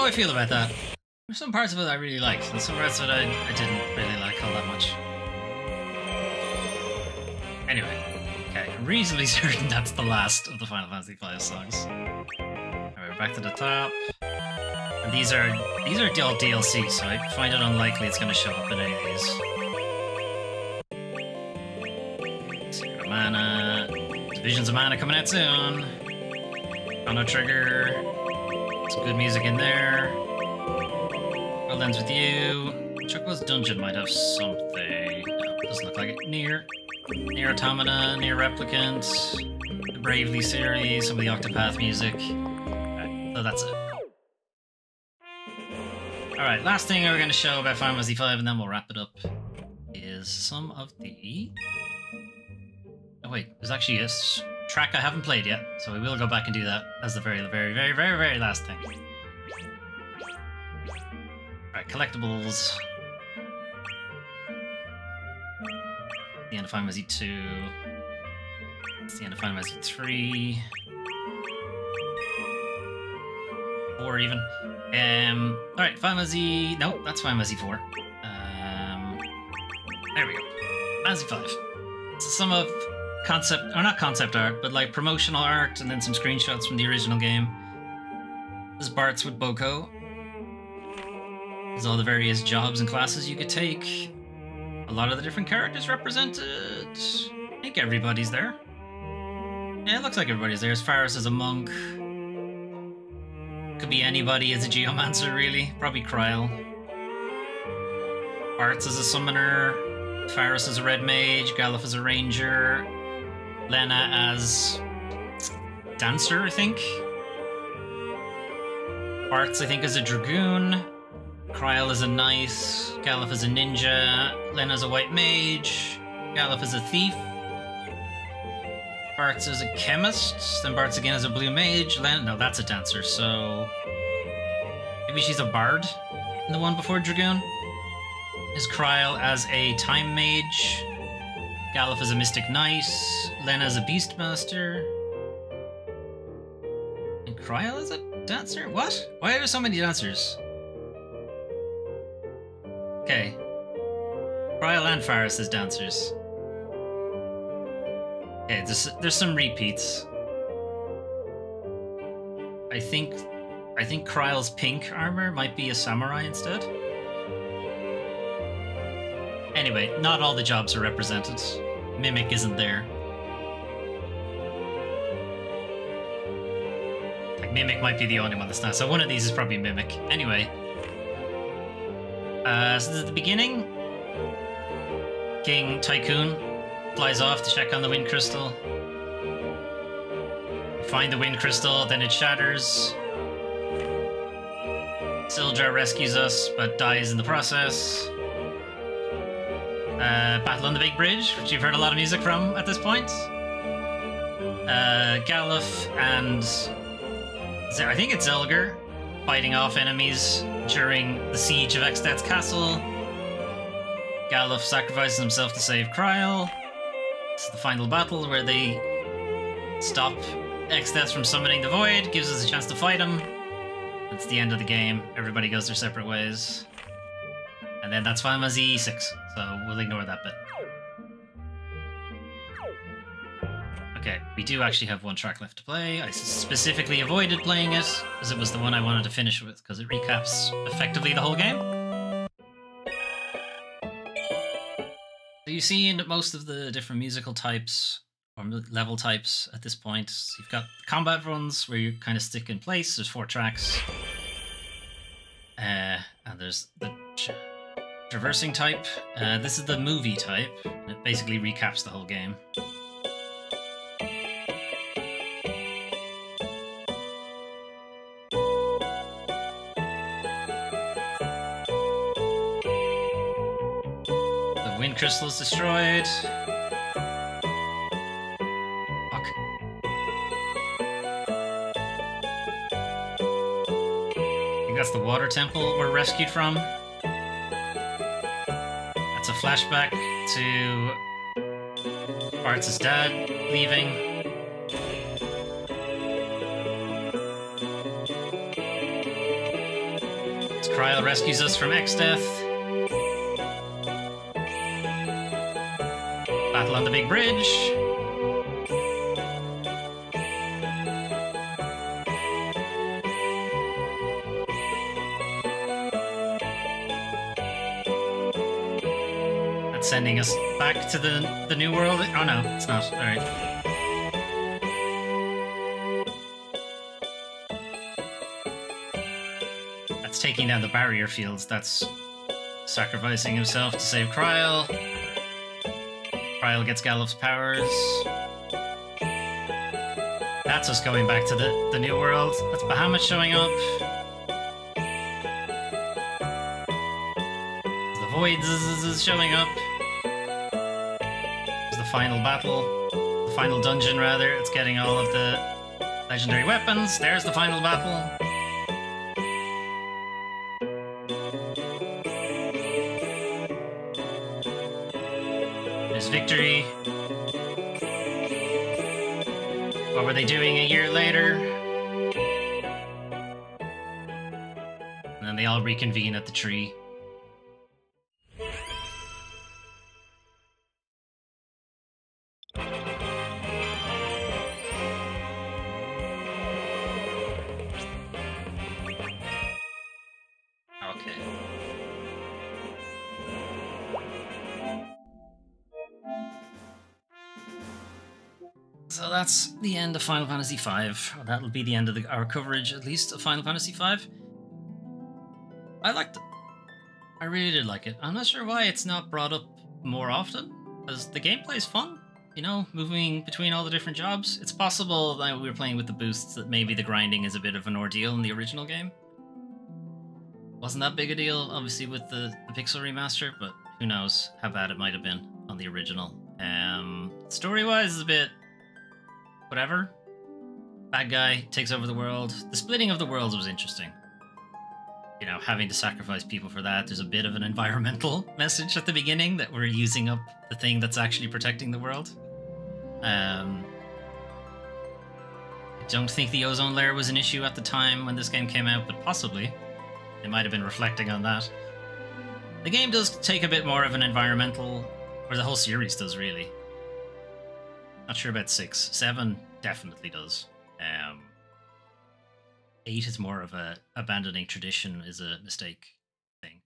How I feel about that. There's some parts of it I really liked, and some parts of it I didn't really like all that much. Anyway, okay, I'm reasonably certain that's the last of the Final Fantasy V songs. Alright, we're back to the top. And these are all DLC, so I find it unlikely it's going to show up in any of these. Secret of Mana. Visions of Mana coming out soon. Chrono Trigger. Some good music in there. World Ends With You. Chocobo's Dungeon might have something. No, doesn't look like it. Nier Automata, Nier Replicant, the Bravely series, some of the Octopath music. So that's it. Alright, last thing we're going to show about Final Fantasy V, and then we'll wrap it up, is some of the... Oh wait, there's actually a track I haven't played yet, so we will go back and do that as the very last thing. Alright, collectibles. The end of Final Fantasy 2. It's the end of Final Fantasy 3. 4 even. Alright, Final Fantasy... Nope, that's Final Fantasy 4. There we go. Fantasy 5. So some of concept... Or not concept art, but like promotional art, and then some screenshots from the original game. This is Bart's with Boko. There's all the various jobs and classes you could take. A lot of the different characters represented. I think everybody's there. Yeah, it looks like everybody's there. As Faris as a monk. Could be anybody as a geomancer, really. Probably Kryl. Bart's as a summoner. Faris as a red mage. Galuf as a ranger. Lena as dancer, I think. Bart's, I think, as a dragoon. Kryl as a knight. Galuf as a ninja. Lena as a white mage. Galuf as a thief. Bart's as a chemist, then Bart's again as a blue mage. No, that's a dancer, so... Maybe she's a bard in the one before Dragoon? Is Kryl as a time mage? Galuf as a mystic knight? Lena as a beastmaster? And Kryl as a dancer? What? Why are there so many dancers? Okay. Kryl and Faris as dancers. Okay, there's some repeats. I think Kryl's pink armor might be a samurai instead. Anyway, not all the jobs are represented. Mimic isn't there. Like, Mimic might be the only one that's not. So one of these is probably Mimic. Anyway. So this is the beginning. King Tycoon flies off to check on the wind crystal. Find the wind crystal, then it shatters. Sildra rescues us, but dies in the process. Battle on the Big Bridge, which you've heard a lot of music from at this point. Galuf and... I think it's Zelgar fighting off enemies during the siege of Exdeath's castle. Galuf sacrifices himself to save Kryl. This is the final battle where they stop Exdeath from summoning the Void, gives us a chance to fight him. That's the end of the game. Everybody goes their separate ways. And then that's Final Fantasy 6, so we'll ignore that bit. Okay, we do actually have one track left to play. I specifically avoided playing it, because it was the one I wanted to finish with, because it recaps effectively the whole game. So you've seen most of the different musical types, or level types at this point. So you've got combat runs, where you kind of stick in place. There's 4 tracks. And there's the traversing type. This is the movie type. It basically recaps the whole game. The wind crystal is destroyed. Fuck. I think that's the water temple we're rescued from. That's a flashback to Bart's dad leaving. As Kryl rescues us from Exdeath. Battle on the Big Bridge. That's sending us back to the new world. Oh no, it's not. Alright. That's taking down the barrier fields. That's sacrificing himself to save Kryl. Kryl gets Galuf's powers. that's us going back to the new world. That's Bahamut showing up. The Void is showing up. There's the final battle. The final dungeon, rather. It's getting all of the legendary weapons. There's the final battle. There's victory. What were they doing a year later? And then they all reconvene at the tree. So that's the end of Final Fantasy V. That'll be the end of our coverage, at least, of Final Fantasy V. I liked it. I really did like it. I'm not sure why it's not brought up more often, because the gameplay is fun. You know, moving between all the different jobs. It's possible that we were playing with the boosts that maybe the grinding is a bit of an ordeal in the original game. Wasn't that big a deal, obviously, with the Pixel remaster, but who knows how bad it might have been on the original. Story-wise, is a bit whatever. Bad guy takes over the world. The splitting of the worlds was interesting. You know, having to sacrifice people for that. There's a bit of an environmental message at the beginning that we're using up the thing that's actually protecting the world. I don't think the ozone layer was an issue at the time when this game came out, but possibly. They might have been reflecting on that. The game does take a bit more of an environmental, or the whole series does, really. Not sure about 6. 7 definitely does. 8 is more of a abandoning tradition is a mistake thing.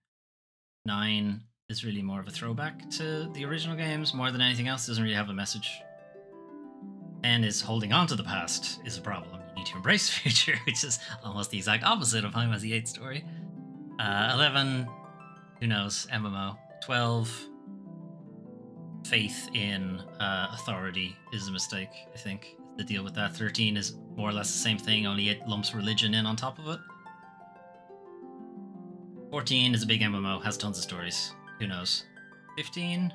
9 is really more of a throwback to the original games more than anything else. Doesn't really have a message. 10 is holding on to the past is a problem. You need to embrace the future, which is almost the exact opposite of Final Fantasy VIII story. 11, who knows, MMO. 12, faith in authority is a mistake, I think. The deal with that. 13 is more or less the same thing, only it lumps religion in on top of it. 14 is a big MMO, has tons of stories. Who knows? 15?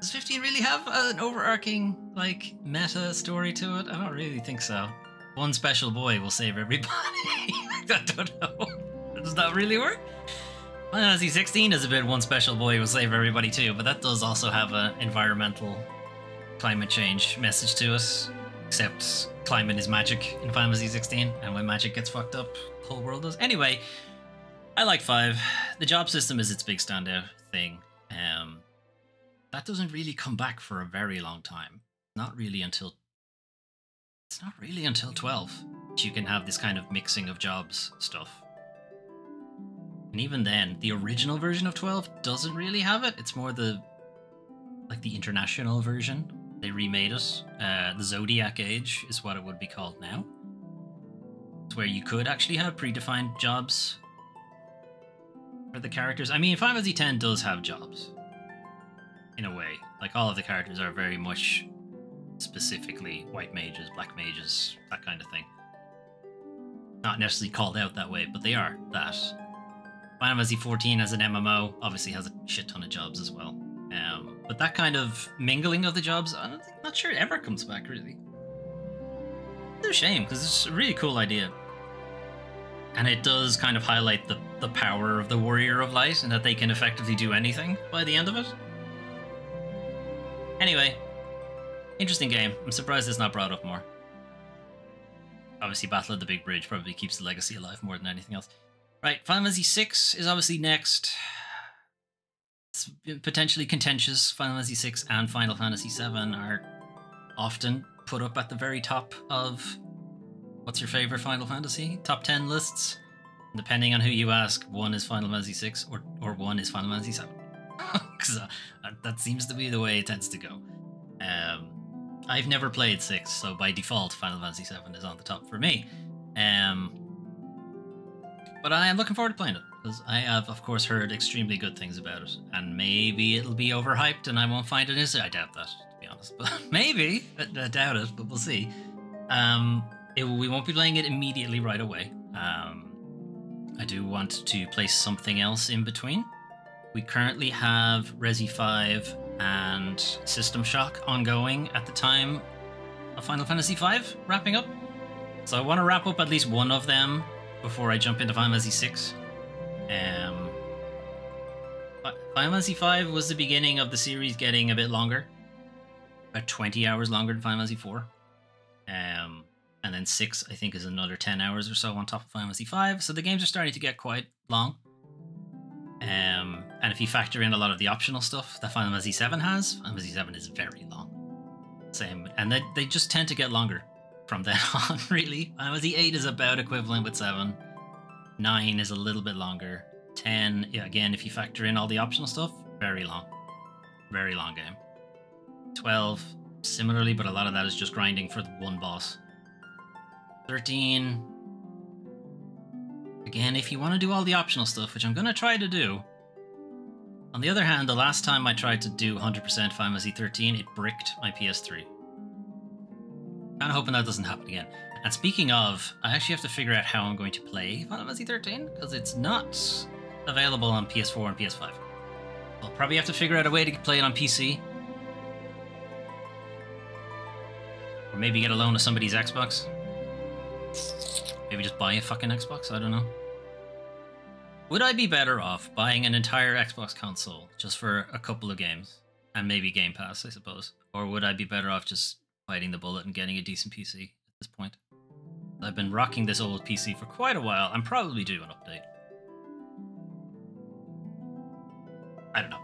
Does 15 really have an overarching, like, meta story to it? I don't really think so. One special boy will save everybody. I don't know. Does that really work? Final Fantasy 16 is a bit one special boy will save everybody too, but that does also have an environmental climate change message to us. Except climate is magic in Final Fantasy 16, and when magic gets fucked up, the whole world does. Anyway, I like 5. The job system is its big standout thing. That doesn't really come back for a very long time. It's not really until 12 that you can have this kind of mixing of jobs stuff. And even then, the original version of 12 doesn't really have it. It's more the international version. They remade it. The Zodiac Age is what it would be called now. It's where you could actually have predefined jobs for the characters. I mean, Final Fantasy X does have jobs. In a way. Like, all of the characters are very much specifically white mages, black mages, that kind of thing. Not necessarily called out that way, but they are that. Final Fantasy XIV as an MMO obviously has a shit ton of jobs as well. But that kind of mingling of the jobs, I'm not sure it ever comes back, really. It's a shame, because it's a really cool idea. And it does kind of highlight the power of the Warrior of Light, and that they can effectively do anything by the end of it. Anyway, interesting game. I'm surprised it's not brought up more. Obviously, Battle of the Big Bridge probably keeps the legacy alive more than anything else. Right, Final Fantasy VI is obviously next. It's potentially contentious. Final Fantasy VI and Final Fantasy VII are often put up at the very top of what's your favorite Final Fantasy? Top 10 lists. Depending on who you ask, one is Final Fantasy VI or one is Final Fantasy VII. Because that seems to be the way it tends to go. I've never played 6, so by default, Final Fantasy VII is on the top for me. But I am looking forward to playing it, because I have, of course, heard extremely good things about it. And maybe it'll be overhyped and I won't find it easy. I doubt that, to be honest. honest. But maybe. I doubt it, but we'll see. We won't be playing it immediately right away. I do want to play something else in between. We currently have Resi 5 and System Shock ongoing at the time of Final Fantasy V wrapping up. So I want to wrap up at least one of them before I jump into Final Fantasy 6. Final Fantasy V was the beginning of the series getting a bit longer. About 20 hours longer than Final Fantasy 4. And then 6, I think, is another 10 hours or so on top of Final Fantasy 5. So the games are starting to get quite long. And if you factor in a lot of the optional stuff that Final Fantasy 7 has, Final Fantasy 7 is very long. Same. And they just tend to get longer from then on, really. Final Fantasy 8 is about equivalent with 7. 9 is a little bit longer. 10, yeah, again, if you factor in all the optional stuff, very long. Very long game. 12, similarly, but a lot of that is just grinding for the one boss. 13, again, if you want to do all the optional stuff, which I'm going to try to do. On the other hand, the last time I tried to do 100% Final Fantasy 13, it bricked my PS3. Kind of hoping that doesn't happen again. And speaking of, I actually have to figure out how I'm going to play Final Fantasy 13, because it's not available on PS4 and PS5. I'll probably have to figure out a way to play it on PC. Or maybe get a loan of somebody's Xbox. Maybe just buy a fucking Xbox, I don't know. Would I be better off buying an entire Xbox console just for a couple of games? And maybe Game Pass, I suppose. Or would I be better off just biting the bullet and getting a decent PC at this point? I've been rocking this old PC for quite a while. I'm probably due an update. I don't know.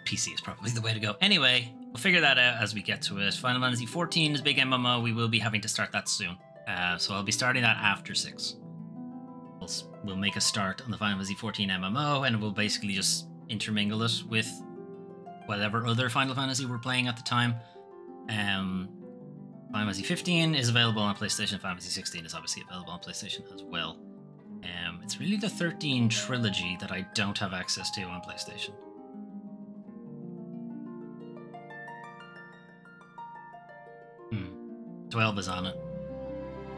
PC is probably the way to go. Anyway, we'll figure that out as we get to it. Final Fantasy 14 is a big MMO. We will be having to start that soon. So I'll be starting that after 6. We'll make a start on the Final Fantasy 14 MMO, and we'll basically just intermingle it with whatever other Final Fantasy we're playing at the time. Final Fantasy 15 is available on PlayStation. Final Fantasy 16 is obviously available on PlayStation as well. It's really the 13 trilogy that I don't have access to on PlayStation. Hmm. 12 is on it.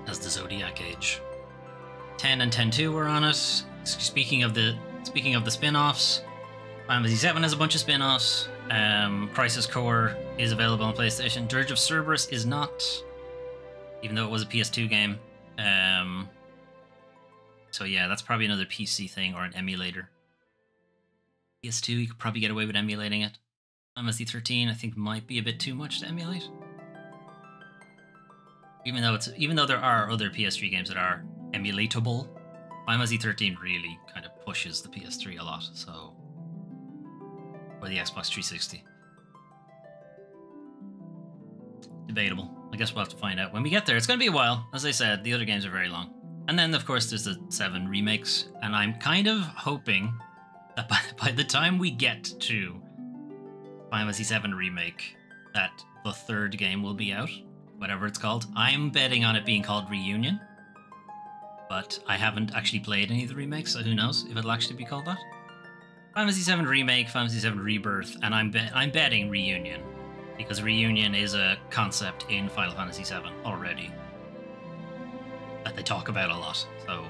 As the Zodiac Age. 10 and 10-2 were on it. Speaking of the spin-offs, Final Fantasy 7 has a bunch of spin-offs. Crisis Core is available on PlayStation. Dirge of Cerberus is not, even though it was a PS2 game. So yeah, that's probably another PC thing or an emulator. PS2, you could probably get away with emulating it. Final Fantasy 13, I think, might be a bit too much to emulate. Even though there are other PS3 games that are emulatable, Final Fantasy 13 really kind of pushes the PS3 a lot, so... Or the Xbox 360. Debatable. I guess we'll have to find out when we get there. It's going to be a while. As I said, the other games are very long. And then, of course, there's the 7 remakes, and I'm kind of hoping that by the time we get to Final Fantasy 7 Remake, that the third game will be out. Whatever it's called. I'm betting on it being called Reunion. But I haven't actually played any of the remakes, so who knows if it'll actually be called that. Final Fantasy 7 Remake, Final Fantasy 7 Rebirth, and I'm betting Reunion. Because Reunion is a concept in Final Fantasy 7 already. That they talk about a lot, so...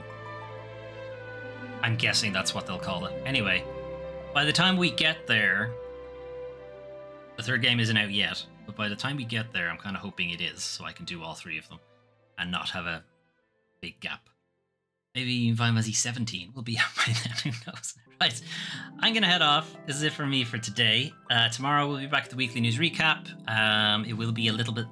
I'm guessing that's what they'll call it. Anyway, by the time we get there... The third game isn't out yet. But by the time we get there, I'm kind of hoping it is, so I can do all 3 of them and not have a big gap. Maybe Final Fantasy 17 will be out by then, who knows? Right, I'm going to head off. This is it for me for today. Tomorrow we'll be back at the weekly news recap. It will be a little bit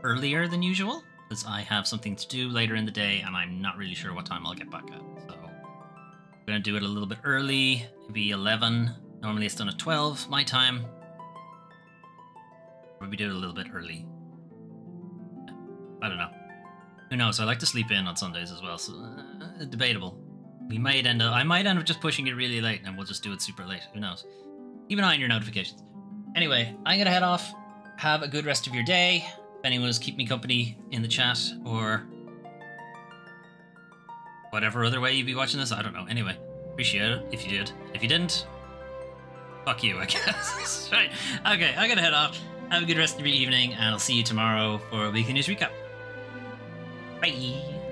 earlier than usual, because I have something to do later in the day, and I'm not really sure what time I'll get back at. So I'm going to do it a little bit early, maybe 11. Normally it's done at 12, my time. Maybe do it a little bit early. I don't know. Who knows? I like to sleep in on Sundays as well, so debatable. I might end up just pushing it really late, and we'll just do it super late. Who knows? Keep an eye on your notifications. Anyway, I'm gonna head off. Have a good rest of your day. If anyone wants to keep me company in the chat or whatever other way you'd be watching this, I don't know. Anyway, appreciate it if you did. If you didn't, fuck you, I guess. Right. Okay, I'm gonna head off. Have a good rest of your evening, and I'll see you tomorrow for a weekly news recap. Bye!